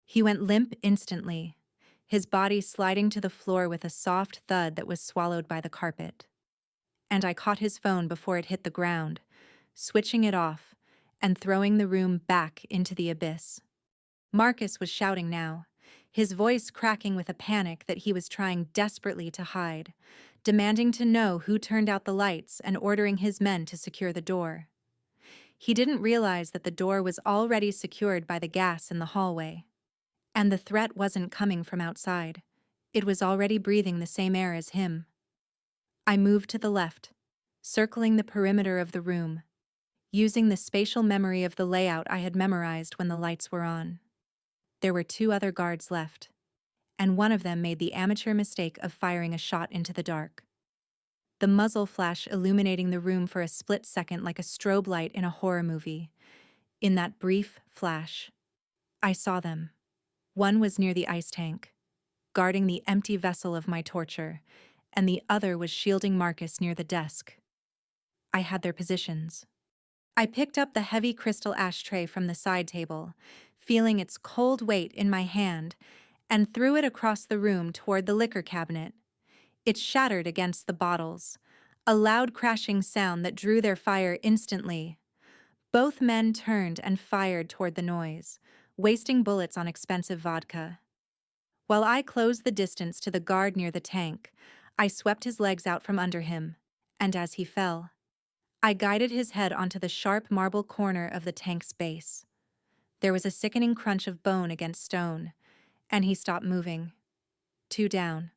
He went limp instantly, his body sliding to the floor with a soft thud that was swallowed by the carpet. And I caught his phone before it hit the ground, switching it off and throwing the room back into the abyss. Marcus was shouting now, his voice cracking with a panic that he was trying desperately to hide, demanding to know who turned out the lights and ordering his men to secure the door. He didn't realize that the door was already secured by the gas in the hallway. And the threat wasn't coming from outside. It was already breathing the same air as him. I moved to the left, circling the perimeter of the room, using the spatial memory of the layout I had memorized when the lights were on. There were 2 other guards left, and one of them made the amateur mistake of firing a shot into the dark, the muzzle flash illuminating the room for a split second like a strobe light in a horror movie. In that brief flash, I saw them. One was near the ice tank, guarding the empty vessel of my torture, and the other was shielding Marcus near the desk. I had their positions. I picked up the heavy crystal ashtray from the side table, feeling its cold weight in my hand, and threw it across the room toward the liquor cabinet. It shattered against the bottles, a loud crashing sound that drew their fire instantly. Both men turned and fired toward the noise, wasting bullets on expensive vodka. While I closed the distance to the guard near the tank, I swept his legs out from under him, and as he fell, I guided his head onto the sharp marble corner of the tank's base. There was a sickening crunch of bone against stone, and he stopped moving. 2 down.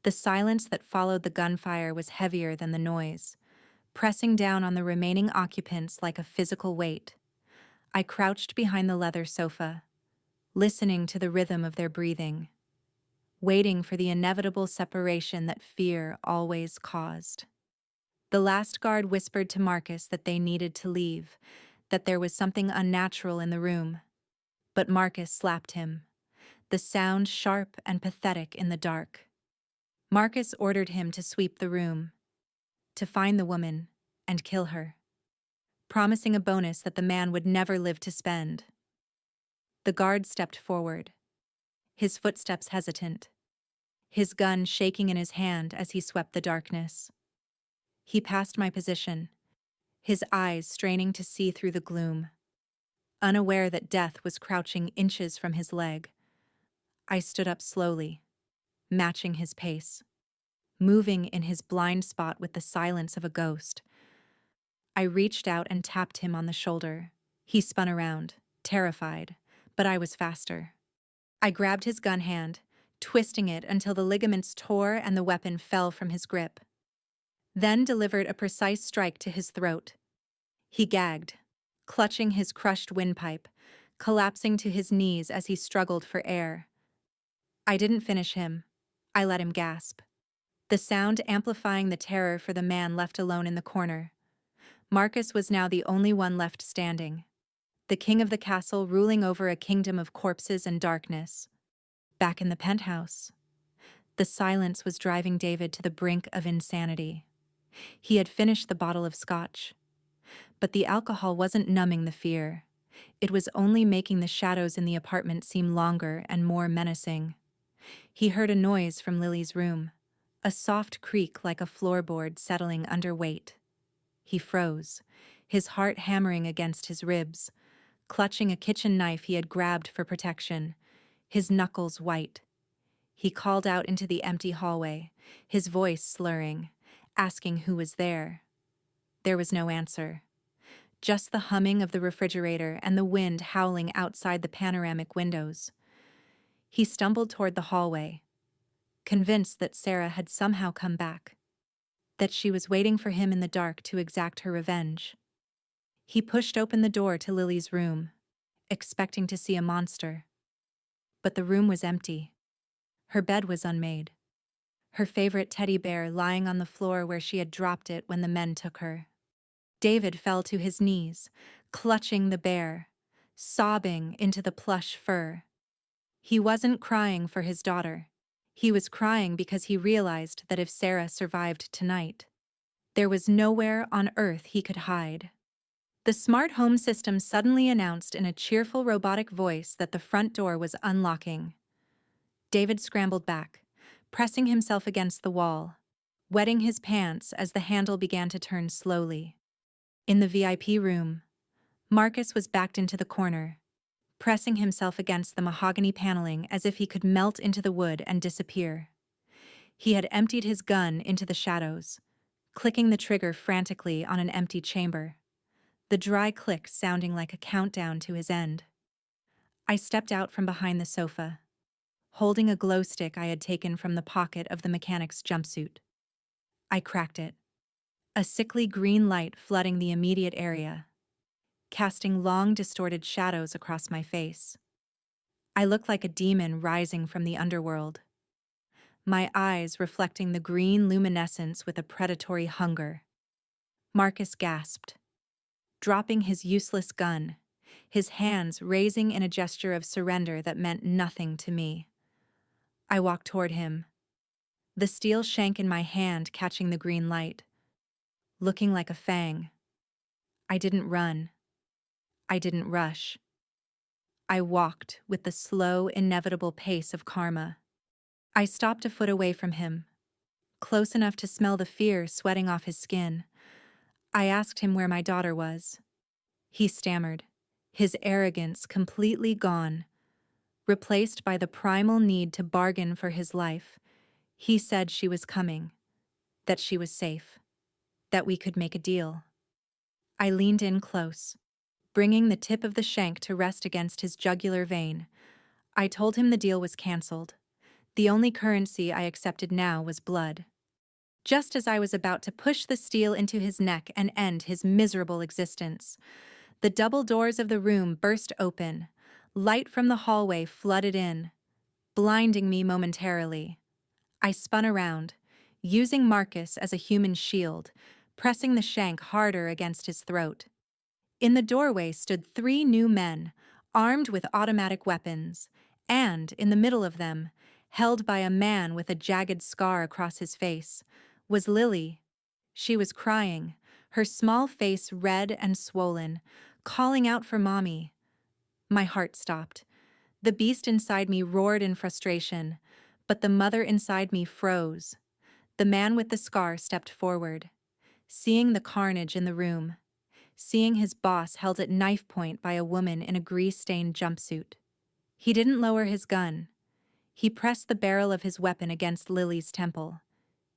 The silence that followed the gunfire was heavier than the noise, pressing down on the remaining occupants like a physical weight. I crouched behind the leather sofa, listening to the rhythm of their breathing, waiting for the inevitable separation that fear always caused. The last guard whispered to Marcus that they needed to leave, that there was something unnatural in the room. But Marcus slapped him, the sound sharp and pathetic in the dark. Marcus ordered him to sweep the room, to find the woman, and kill her, promising a bonus that the man would never live to spend. The guard stepped forward, his footsteps hesitant, his gun shaking in his hand as he swept the darkness. He passed my position, his eyes straining to see through the gloom. Unaware that death was crouching inches from his leg, I stood up slowly, matching his pace, moving in his blind spot with the silence of a ghost. I reached out and tapped him on the shoulder. He spun around, terrified, but I was faster. I grabbed his gun hand, twisting it until the ligaments tore and the weapon fell from his grip. Then delivered a precise strike to his throat. He gagged, clutching his crushed windpipe, collapsing to his knees as he struggled for air. I didn't finish him. I let him gasp, the sound amplifying the terror for the man left alone in the corner. Marcus was now the only one left standing, the king of the castle ruling over a kingdom of corpses and darkness. Back in the penthouse, the silence was driving David to the brink of insanity. He had finished the bottle of scotch, but the alcohol wasn't numbing the fear. It was only making the shadows in the apartment seem longer and more menacing. He heard a noise from Lily's room, a soft creak like a floorboard settling under weight. He froze, his heart hammering against his ribs, clutching a kitchen knife he had grabbed for protection, his knuckles white. He called out into the empty hallway, his voice slurring, asking who was there. There was no answer, just the humming of the refrigerator and the wind howling outside the panoramic windows. He stumbled toward the hallway, convinced that Sarah had somehow come back, that she was waiting for him in the dark to exact her revenge. He pushed open the door to Lily's room, expecting to see a monster. But the room was empty. Her bed was unmade, her favorite teddy bear lying on the floor where she had dropped it when the men took her. David fell to his knees, clutching the bear, sobbing into the plush fur. He wasn't crying for his daughter. He was crying because he realized that if Sarah survived tonight, there was nowhere on earth he could hide. The smart home system suddenly announced in a cheerful robotic voice that the front door was unlocking. David scrambled back, pressing himself against the wall, wetting his pants as the handle began to turn slowly. In the VIP room, Marcus was backed into the corner, pressing himself against the mahogany paneling as if he could melt into the wood and disappear. He had emptied his gun into the shadows, clicking the trigger frantically on an empty chamber, the dry click sounding like a countdown to his end. I stepped out from behind the sofa, holding a glow stick I had taken from the pocket of the mechanic's jumpsuit. I cracked it, a sickly green light flooding the immediate area, casting long, distorted shadows across my face. I looked like a demon rising from the underworld, my eyes reflecting the green luminescence with a predatory hunger. Marcus gasped, dropping his useless gun, his hands raising in a gesture of surrender that meant nothing to me. I walked toward him, the steel shank in my hand catching the green light, looking like a fang. I didn't run. I didn't rush. I walked with the slow, inevitable pace of karma. I stopped a foot away from him, close enough to smell the fear sweating off his skin. I asked him where my daughter was. He stammered, his arrogance completely gone, replaced by the primal need to bargain for his life. He said she was coming, that she was safe, that we could make a deal. I leaned in close, bringing the tip of the shank to rest against his jugular vein. I told him the deal was canceled. The only currency I accepted now was blood. Just as I was about to push the steel into his neck and end his miserable existence, the double doors of the room burst open. Light from the hallway flooded in, blinding me momentarily. I spun around, using Marcus as a human shield, pressing the shank harder against his throat. In the doorway stood 3 new men, armed with automatic weapons, and, in the middle of them, held by a man with a jagged scar across his face, was Lily. She was crying, her small face red and swollen, calling out for Mommy. My heart stopped. The beast inside me roared in frustration, but the mother inside me froze. The man with the scar stepped forward, seeing the carnage in the room, seeing his boss held at knife point by a woman in a grease-stained jumpsuit. He didn't lower his gun. He pressed the barrel of his weapon against Lily's temple.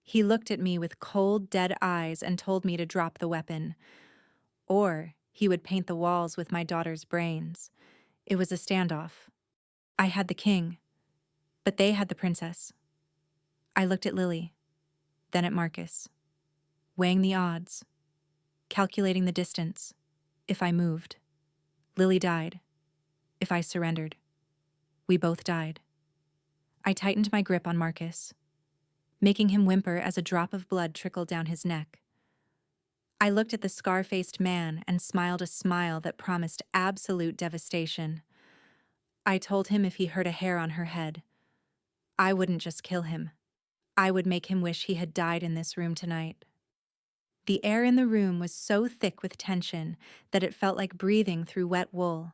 He looked at me with cold, dead eyes and told me to drop the weapon. Or he would paint the walls with my daughter's brains. It was a standoff. I had the king, but they had the princess. I looked at Lily, then at Marcus, weighing the odds, calculating the distance. If I moved, Lily died. If I surrendered, we both died. I tightened my grip on Marcus, making him whimper as a drop of blood trickled down his neck. I looked at the scar-faced man and smiled a smile that promised absolute devastation. I told him if he hurt a hair on her head, I wouldn't just kill him. I would make him wish he had died in this room tonight. The air in the room was so thick with tension that it felt like breathing through wet wool.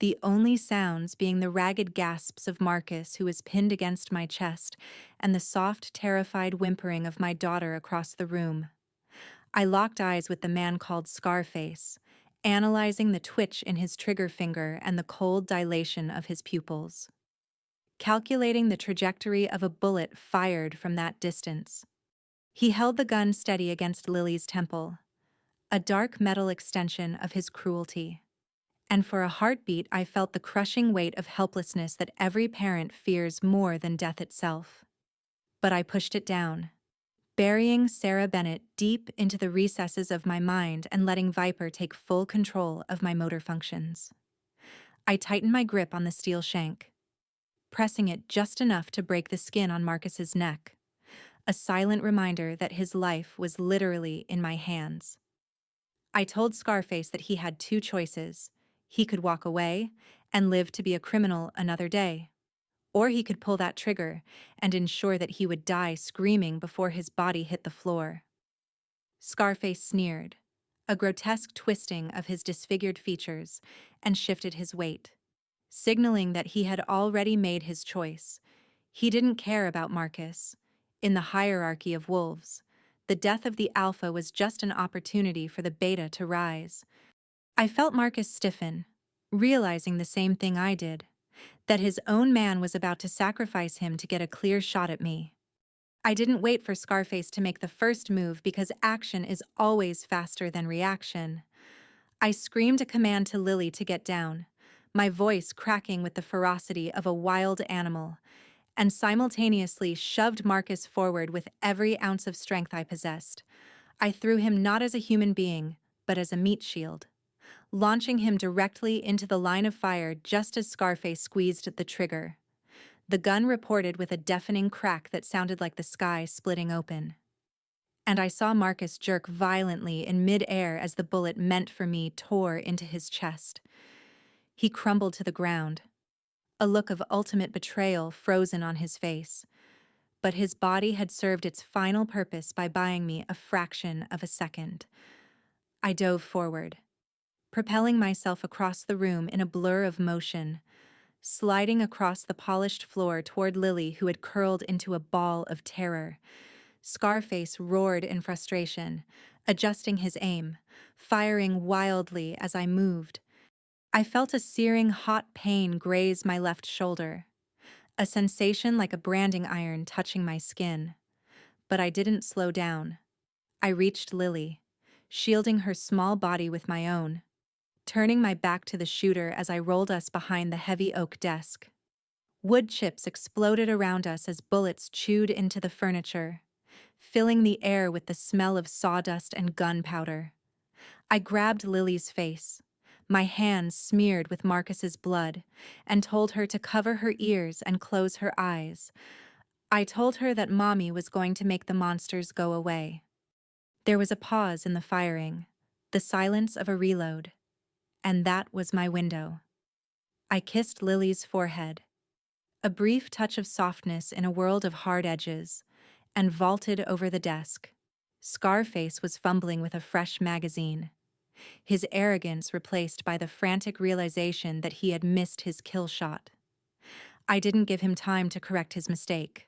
The only sounds being the ragged gasps of Marcus, who was pinned against my chest, and the soft, terrified whimpering of my daughter across the room. I locked eyes with the man called Scarface, analyzing the twitch in his trigger finger and the cold dilation of his pupils, calculating the trajectory of a bullet fired from that distance. He held the gun steady against Lily's temple, a dark metal extension of his cruelty. And for a heartbeat I felt the crushing weight of helplessness that every parent fears more than death itself. But I pushed it down, burying Sarah Bennett deep into the recesses of my mind and letting Viper take full control of my motor functions. I tightened my grip on the steel shank, pressing it just enough to break the skin on Marcus's neck, a silent reminder that his life was literally in my hands. I told Scarface that he had 2 choices. He could walk away and live to be a criminal another day, or he could pull that trigger and ensure that he would die screaming before his body hit the floor. Scarface sneered, a grotesque twisting of his disfigured features, and shifted his weight, signaling that he had already made his choice. He didn't care about Marcus. In the hierarchy of wolves, the death of the alpha was just an opportunity for the beta to rise. I felt Marcus stiffen, realizing the same thing I did, that his own man was about to sacrifice him to get a clear shot at me. I didn't wait for Scarface to make the first move because action is always faster than reaction. I screamed a command to Lily to get down, my voice cracking with the ferocity of a wild animal, and simultaneously shoved Marcus forward with every ounce of strength I possessed. I threw him not as a human being, but as a meat shield, launching him directly into the line of fire just as Scarface squeezed the trigger. The gun reported with a deafening crack that sounded like the sky splitting open. And I saw Marcus jerk violently in mid-air as the bullet meant for me tore into his chest. He crumbled to the ground, a look of ultimate betrayal frozen on his face. But his body had served its final purpose by buying me a fraction of a second. I dove forward, propelling myself across the room in a blur of motion, sliding across the polished floor toward Lily, who had curled into a ball of terror. Scarface roared in frustration, adjusting his aim, firing wildly as I moved. I felt a searing hot pain graze my left shoulder, a sensation like a branding iron touching my skin. But I didn't slow down. I reached Lily, shielding her small body with my own, turning my back to the shooter as I rolled us behind the heavy oak desk. Wood chips exploded around us as bullets chewed into the furniture, filling the air with the smell of sawdust and gunpowder. I grabbed Lily's face, my hands smeared with Marcus's blood, and told her to cover her ears and close her eyes. I told her that Mommy was going to make the monsters go away. There was a pause in the firing, the silence of a reload, and that was my window. I kissed Lily's forehead, a brief touch of softness in a world of hard edges, and vaulted over the desk. Scarface was fumbling with a fresh magazine, his arrogance replaced by the frantic realization that he had missed his kill shot. I didn't give him time to correct his mistake.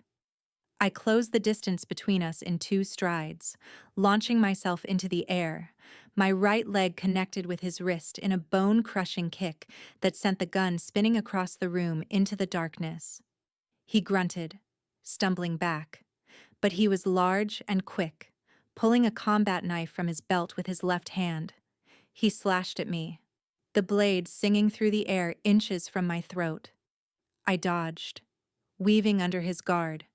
I closed the distance between us in 2 strides, launching myself into the air, my right leg connected with his wrist in a bone-crushing kick that sent the gun spinning across the room into the darkness. He grunted, stumbling back, but he was large and quick, pulling a combat knife from his belt with his left hand. He slashed at me, the blade singing through the air inches from my throat. I dodged, weaving under his guard,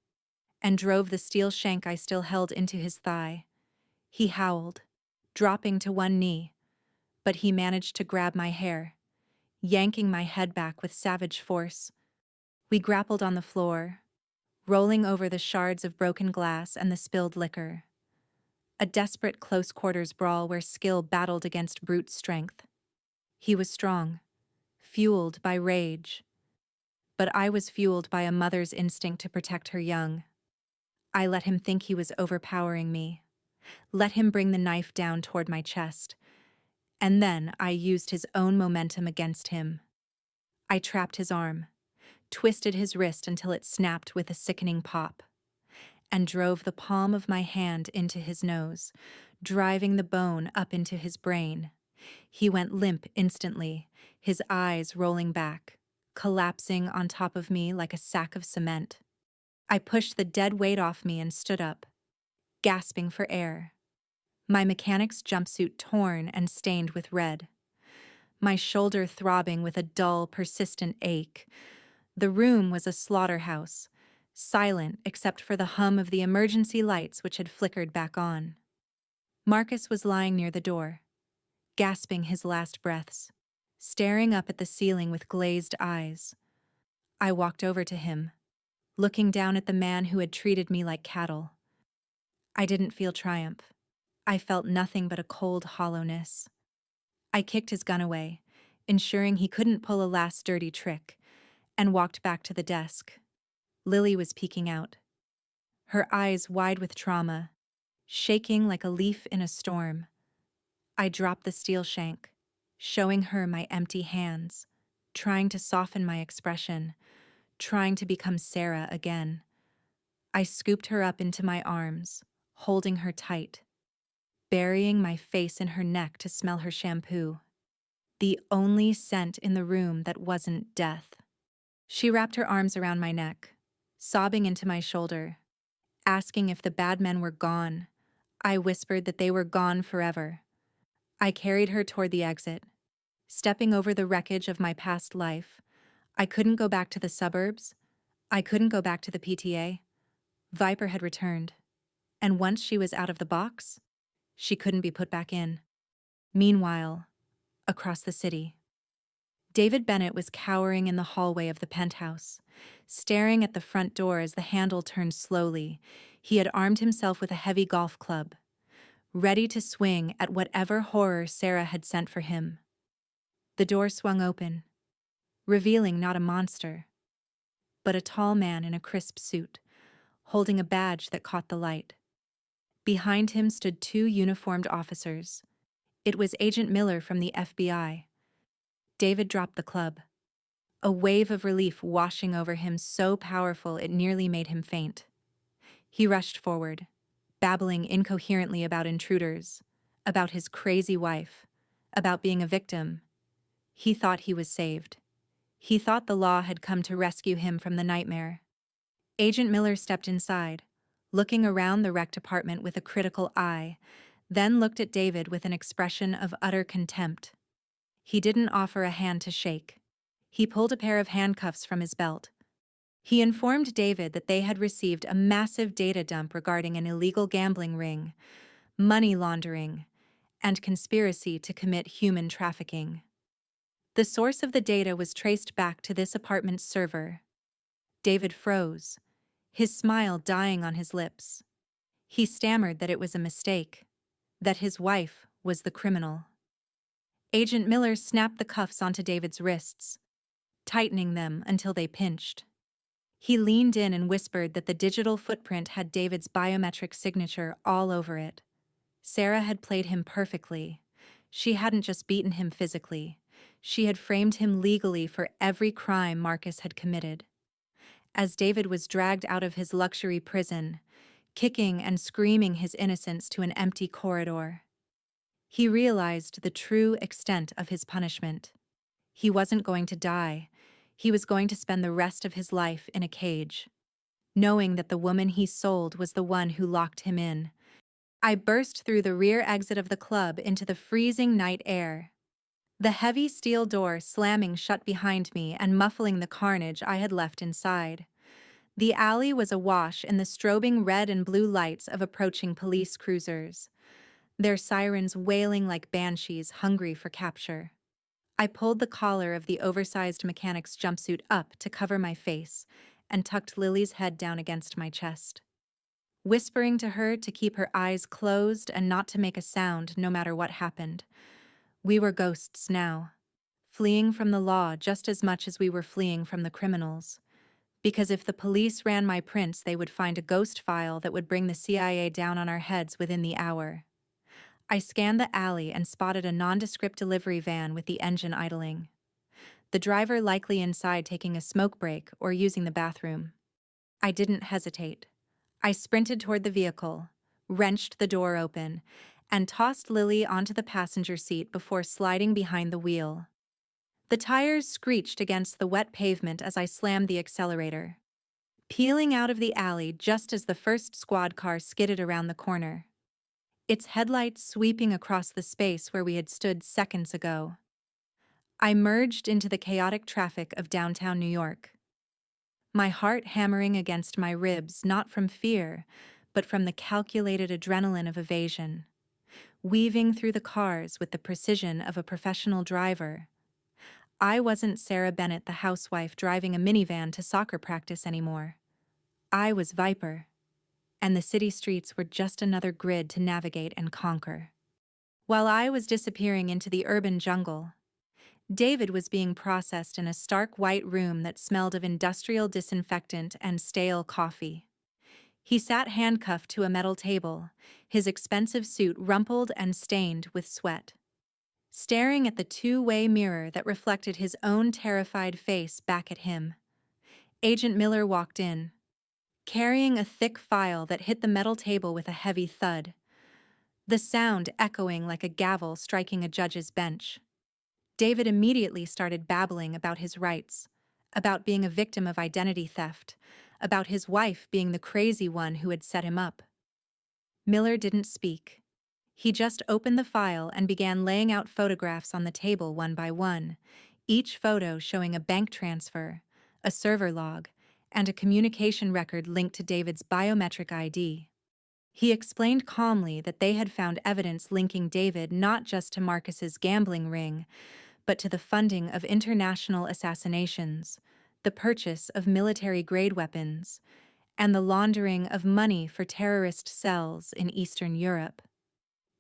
and drove the steel shank I still held into his thigh. He howled, dropping to one knee, but he managed to grab my hair, yanking my head back with savage force. We grappled on the floor, rolling over the shards of broken glass and the spilled liquor. A desperate close-quarters brawl where skill battled against brute strength. He was strong, fueled by rage, but I was fueled by a mother's instinct to protect her young. I let him think he was overpowering me, let him bring the knife down toward my chest, and then I used his own momentum against him. I trapped his arm, twisted his wrist until it snapped with a sickening pop, and drove the palm of my hand into his nose, driving the bone up into his brain. He went limp instantly, his eyes rolling back, collapsing on top of me like a sack of cement. I pushed the dead weight off me and stood up, gasping for air. My mechanic's jumpsuit torn and stained with red. My shoulder throbbing with a dull, persistent ache. The room was a slaughterhouse, silent except for the hum of the emergency lights which had flickered back on. Marcus was lying near the door, gasping his last breaths, staring up at the ceiling with glazed eyes. I walked over to him, looking down at the man who had treated me like cattle. I didn't feel triumph. I felt nothing but a cold hollowness. I kicked his gun away, ensuring he couldn't pull a last dirty trick, and walked back to the desk. Lily was peeking out, her eyes wide with trauma, shaking like a leaf in a storm. I dropped the steel shank, showing her my empty hands, trying to soften my expression, trying to become Sarah again. I scooped her up into my arms, holding her tight, burying my face in her neck to smell her shampoo, the only scent in the room that wasn't death. She wrapped her arms around my neck, sobbing into my shoulder, asking if the bad men were gone. I whispered that they were gone forever. I carried her toward the exit, stepping over the wreckage of my past life. I couldn't go back to the suburbs. I couldn't go back to the PTA. Viper had returned, and once she was out of the box, she couldn't be put back in. Meanwhile, across the city, David Bennett was cowering in the hallway of the penthouse, staring at the front door as the handle turned slowly. He had armed himself with a heavy golf club, ready to swing at whatever horror Sarah had sent for him. The door swung open, revealing not a monster, but a tall man in a crisp suit, holding a badge that caught the light. Behind him stood 2 uniformed officers. It was Agent Miller from the FBI. David dropped the club, a wave of relief washing over him so powerful it nearly made him faint. He rushed forward, babbling incoherently about intruders, about his crazy wife, about being a victim. He thought he was saved. He thought the law had come to rescue him from the nightmare. Agent Miller stepped inside, looking around the wrecked apartment with a critical eye, then looked at David with an expression of utter contempt. He didn't offer a hand to shake. He pulled a pair of handcuffs from his belt. He informed David that they had received a massive data dump regarding an illegal gambling ring, money laundering, and conspiracy to commit human trafficking. The source of the data was traced back to this apartment's server. David froze, his smile dying on his lips. He stammered that it was a mistake. that his wife was the criminal. Agent Miller snapped the cuffs onto David's wrists, tightening them until they pinched. He leaned in and whispered that the digital footprint had David's biometric signature all over it. Sarah had played him perfectly. She hadn't just beaten him physically. She had framed him legally for every crime Marcus had committed. As David was dragged out of his luxury prison, kicking and screaming his innocence to an empty corridor, he realized the true extent of his punishment. He wasn't going to die. He was going to spend the rest of his life in a cage, knowing that the woman he sold was the one who locked him in. I burst through the rear exit of the club into the freezing night air, the heavy steel door slamming shut behind me and muffling the carnage I had left inside. The alley was awash in the strobing red and blue lights of approaching police cruisers, their sirens wailing like banshees hungry for capture. I pulled the collar of the oversized mechanic's jumpsuit up to cover my face and tucked Lily's head down against my chest, whispering to her to keep her eyes closed and not to make a sound no matter what happened. We were ghosts now, fleeing from the law just as much as we were fleeing from the criminals. Because if the police ran my prints, they would find a ghost file that would bring the CIA down on our heads within the hour. I scanned the alley and spotted a nondescript delivery van with the engine idling, the driver likely inside taking a smoke break or using the bathroom. I didn't hesitate. I sprinted toward the vehicle, wrenched the door open, and tossed Lily onto the passenger seat before sliding behind the wheel. The tires screeched against the wet pavement as I slammed the accelerator, peeling out of the alley just as the first squad car skidded around the corner, its headlights sweeping across the space where we had stood seconds ago. I merged into the chaotic traffic of downtown New York, my heart hammering against my ribs not from fear, but from the calculated adrenaline of evasion, weaving through the cars with the precision of a professional driver. I wasn't Sarah Bennett, the housewife driving a minivan to soccer practice anymore. I was Viper, and the city streets were just another grid to navigate and conquer. While I was disappearing into the urban jungle, David was being processed in a stark white room that smelled of industrial disinfectant and stale coffee. He sat handcuffed to a metal table, his expensive suit rumpled and stained with sweat, staring at the two-way mirror that reflected his own terrified face back at him. Agent Miller walked in, carrying a thick file that hit the metal table with a heavy thud, the sound echoing like a gavel striking a judge's bench. David immediately started babbling about his rights, about being a victim of identity theft, about his wife being the crazy one who had set him up. Miller didn't speak. He just opened the file and began laying out photographs on the table one by one, each photo showing a bank transfer, a server log, and a communication record linked to David's biometric ID. He explained calmly that they had found evidence linking David not just to Marcus's gambling ring, but to the funding of international assassinations, the purchase of military-grade weapons, and the laundering of money for terrorist cells in Eastern Europe.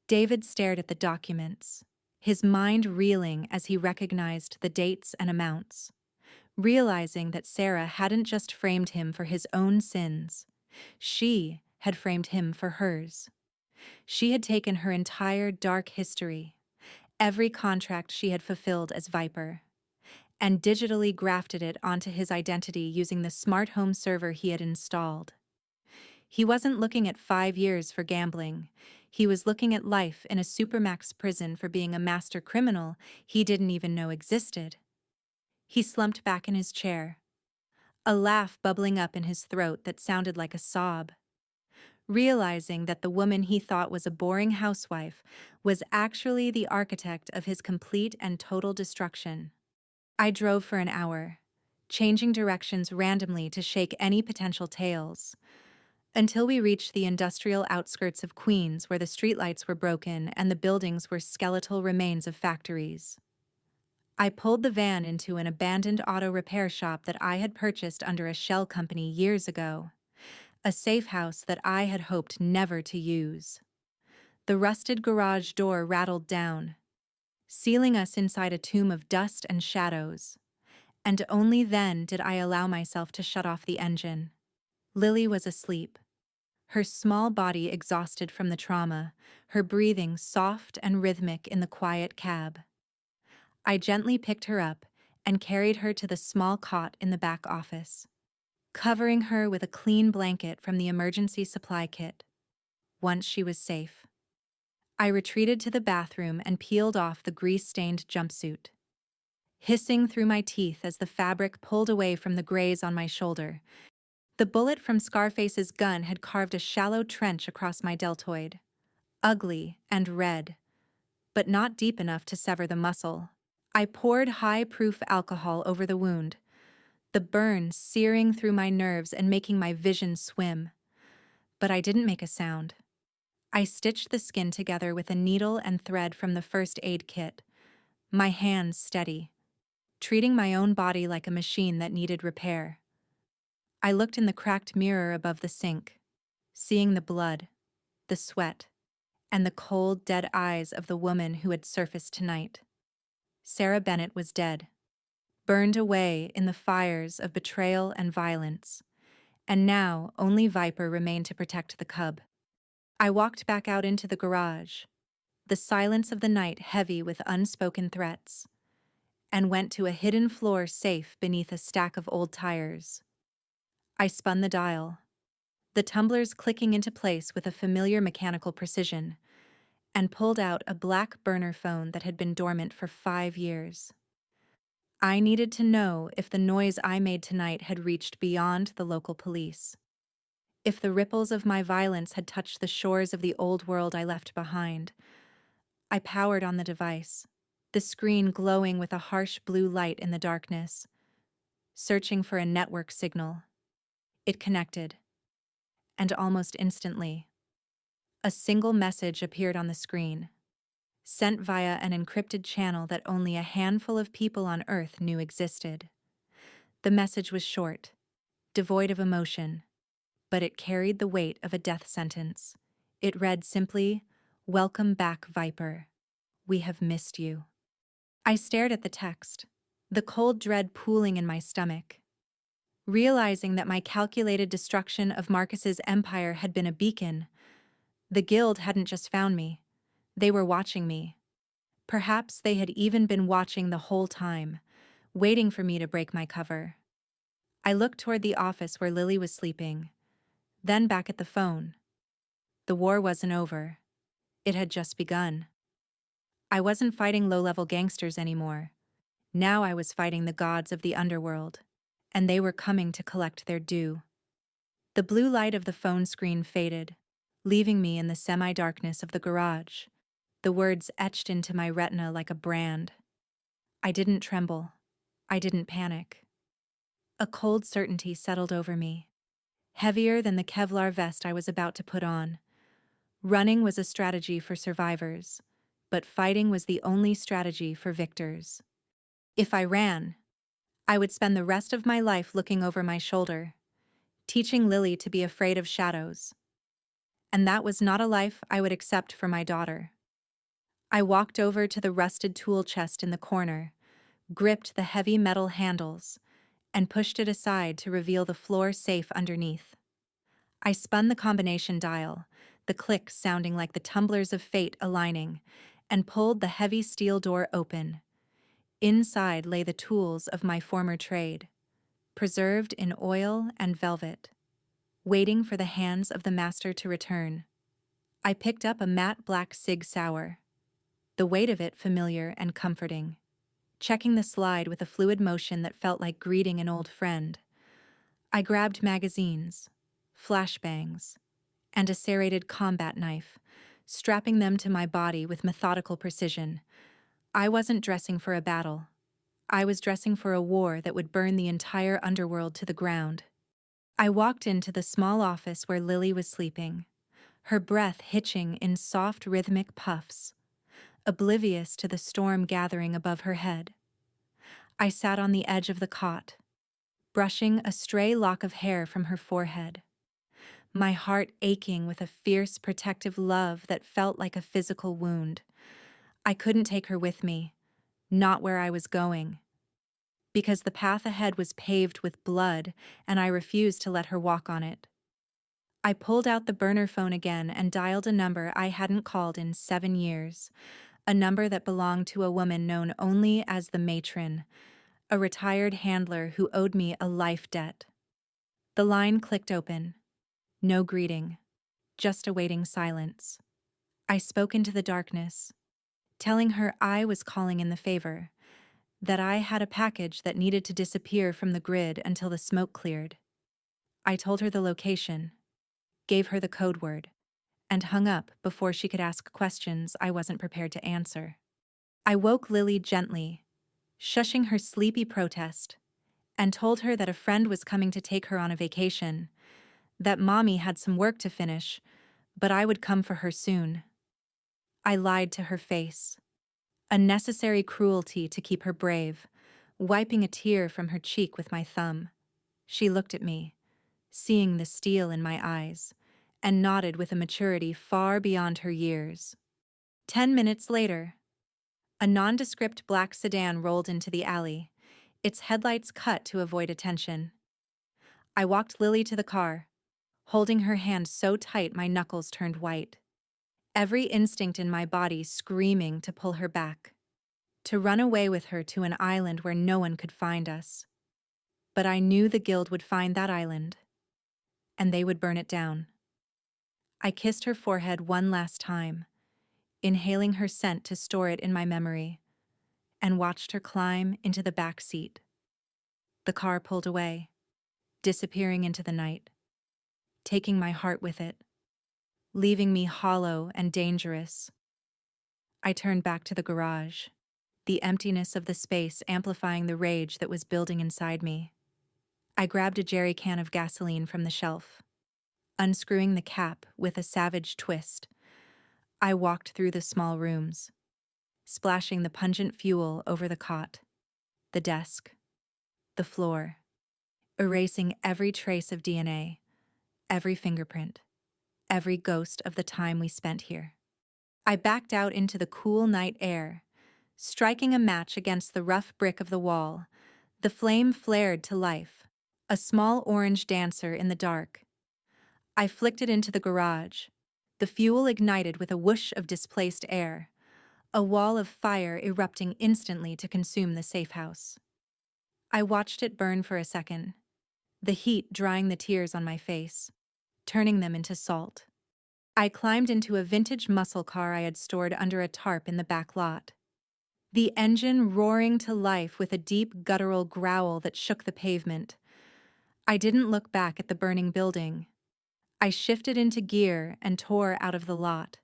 David stared at the documents, his mind reeling as he recognized the dates and amounts, realizing that Sarah hadn't just framed him for his own sins. She had framed him for hers. She had taken her entire dark history, every contract she had fulfilled as Viper, and digitally grafted it onto his identity using the smart home server he had installed. He wasn't looking at 5 years for gambling. He was looking at life in a supermax prison for being a master criminal he didn't even know existed. He slumped back in his chair, a laugh bubbling up in his throat that sounded like a sob, realizing that the woman he thought was a boring housewife was actually the architect of his complete and total destruction. I drove for an hour, changing directions randomly to shake any potential tails, until we reached the industrial outskirts of Queens where the streetlights were broken and the buildings were skeletal remains of factories. I pulled the van into an abandoned auto repair shop that I had purchased under a shell company years ago, a safe house that I had hoped never to use. The rusted garage door rattled down, sealing us inside a tomb of dust and shadows. And only then did I allow myself to shut off the engine. Lily was asleep, her small body exhausted from the trauma, her breathing soft and rhythmic in the quiet cab. I gently picked her up and carried her to the small cot in the back office, covering her with a clean blanket from the emergency supply kit. Once she was safe, I retreated to the bathroom and peeled off the grease-stained jumpsuit, hissing through my teeth as the fabric pulled away from the graze on my shoulder. The bullet from Scarface's gun had carved a shallow trench across my deltoid, ugly and red, but not deep enough to sever the muscle. I poured high-proof alcohol over the wound, the burn searing through my nerves and making my vision swim. But I didn't make a sound. I stitched the skin together with a needle and thread from the first aid kit, my hands steady, treating my own body like a machine that needed repair. I looked in the cracked mirror above the sink, seeing the blood, the sweat, and the cold, dead eyes of the woman who had surfaced tonight. Sarah Bennett was dead, burned away in the fires of betrayal and violence, and now only Viper remained to protect the cub. I walked back out into the garage, the silence of the night heavy with unspoken threats, and went to a hidden floor safe beneath a stack of old tires. I spun the dial, the tumblers clicking into place with a familiar mechanical precision, and pulled out a black burner phone that had been dormant for 5 years. I needed to know if the noise I made tonight had reached beyond the local police, if the ripples of my violence had touched the shores of the old world I left behind. I powered on the device, the screen glowing with a harsh blue light in the darkness, searching for a network signal. It connected, and almost instantly, a single message appeared on the screen, sent via an encrypted channel that only a handful of people on Earth knew existed. The message was short, devoid of emotion, but it carried the weight of a death sentence. It read simply, "Welcome back, Viper. We have missed you." I stared at the text, the cold dread pooling in my stomach, realizing that my calculated destruction of Marcus's empire had been a beacon. The guild hadn't just found me. They were watching me. Perhaps they had even been watching the whole time, waiting for me to break my cover. I looked toward the office where Lily was sleeping, then back at the phone. The war wasn't over. It had just begun. I wasn't fighting low-level gangsters anymore. Now I was fighting the gods of the underworld, and they were coming to collect their due. The blue light of the phone screen faded, leaving me in the semi-darkness of the garage, the words etched into my retina like a brand. I didn't tremble. I didn't panic. A cold certainty settled over me, heavier than the Kevlar vest I was about to put on. Running was a strategy for survivors, but fighting was the only strategy for victors. If I ran, I would spend the rest of my life looking over my shoulder, teaching Lily to be afraid of shadows. And that was not a life I would accept for my daughter. I walked over to the rusted tool chest in the corner, gripped the heavy metal handles, and pushed it aside to reveal the floor safe underneath. I spun the combination dial, the clicks sounding like the tumblers of fate aligning, and pulled the heavy steel door open. Inside lay the tools of my former trade, preserved in oil and velvet, waiting for the hands of the master to return. I picked up a matte black Sig Sauer, the weight of it familiar and comforting, checking the slide with a fluid motion that felt like greeting an old friend. I grabbed magazines, flashbangs, and a serrated combat knife, strapping them to my body with methodical precision. I wasn't dressing for a battle. I was dressing for a war that would burn the entire underworld to the ground. I walked into the small office where Lily was sleeping, her breath hitching in soft rhythmic puffs, oblivious to the storm gathering above her head. I sat on the edge of the cot, brushing a stray lock of hair from her forehead. my heart aching with a fierce, protective love that felt like a physical wound. I couldn't take her with me, not where I was going, because the path ahead was paved with blood and I refused to let her walk on it. I pulled out the burner phone again and dialed a number I hadn't called in 7 years, a number that belonged to a woman known only as the matron, a retired handler who owed me a life debt. The line clicked open. No greeting, just awaiting silence. I spoke into the darkness, telling her I was calling in the favor, that I had a package that needed to disappear from the grid until the smoke cleared. I told her the location, gave her the code word, and hung up before she could ask questions I wasn't prepared to answer. I woke Lily gently, shushing her sleepy protest, and told her that a friend was coming to take her on a vacation, that Mommy had some work to finish, but I would come for her soon. I lied to her face, a necessary cruelty to keep her brave, wiping a tear from her cheek with my thumb. She looked at me, seeing the steel in my eyes, and nodded with a maturity far beyond her years. 10 minutes later, a nondescript black sedan rolled into the alley, its headlights cut to avoid attention. I walked Lily to the car, holding her hand so tight my knuckles turned white. Every instinct in my body screaming to pull her back, to run away with her to an island where no one could find us. But I knew the guild would find that island, and they would burn it down. I kissed her forehead one last time, inhaling her scent to store it in my memory, and watched her climb into the back seat. The car pulled away, disappearing into the night, taking my heart with it, leaving me hollow and dangerous. I turned back to the garage, the emptiness of the space amplifying the rage that was building inside me. I grabbed a jerry can of gasoline from the shelf. Unscrewing the cap with a savage twist, I walked through the small rooms, splashing the pungent fuel over the cot, the desk, the floor, erasing every trace of DNA, every fingerprint, every ghost of the time we spent here. I backed out into the cool night air, striking a match against the rough brick of the wall. The flame flared to life, a small orange dancer in the dark. I flicked it into the garage. The fuel ignited with a whoosh of displaced air, a wall of fire erupting instantly to consume the safe house. I watched it burn for a second, the heat drying the tears on my face, turning them into salt. I climbed into a vintage muscle car I had stored under a tarp in the back lot, the engine roaring to life with a deep guttural growl that shook the pavement. I didn't look back at the burning building. I shifted into gear and tore out of the lot,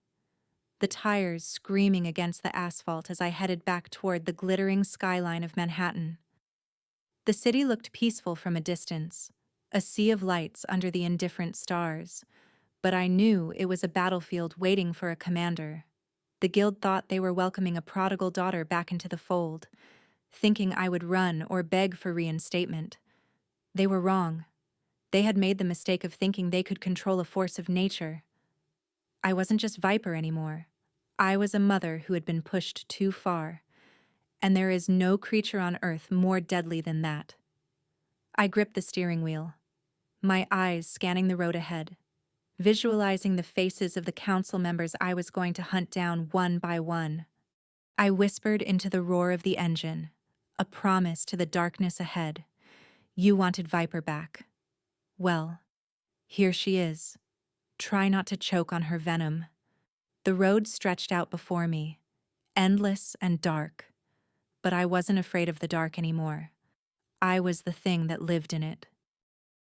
the tires screaming against the asphalt as I headed back toward the glittering skyline of Manhattan. The city looked peaceful from a distance, a sea of lights under the indifferent stars, but I knew it was a battlefield waiting for a commander. The guild thought they were welcoming a prodigal daughter back into the fold, thinking I would run or beg for reinstatement. They were wrong. They had made the mistake of thinking they could control a force of nature. I wasn't just Viper anymore. I was a mother who had been pushed too far, and there is no creature on earth more deadly than that. I gripped the steering wheel, my eyes scanning the road ahead, visualizing the faces of the council members I was going to hunt down one by one. I whispered into the roar of the engine, a promise to the darkness ahead. You wanted Viper back. Well, here she is. Try not to choke on her venom. The road stretched out before me, endless and dark. But I wasn't afraid of the dark anymore. I was the thing that lived in it.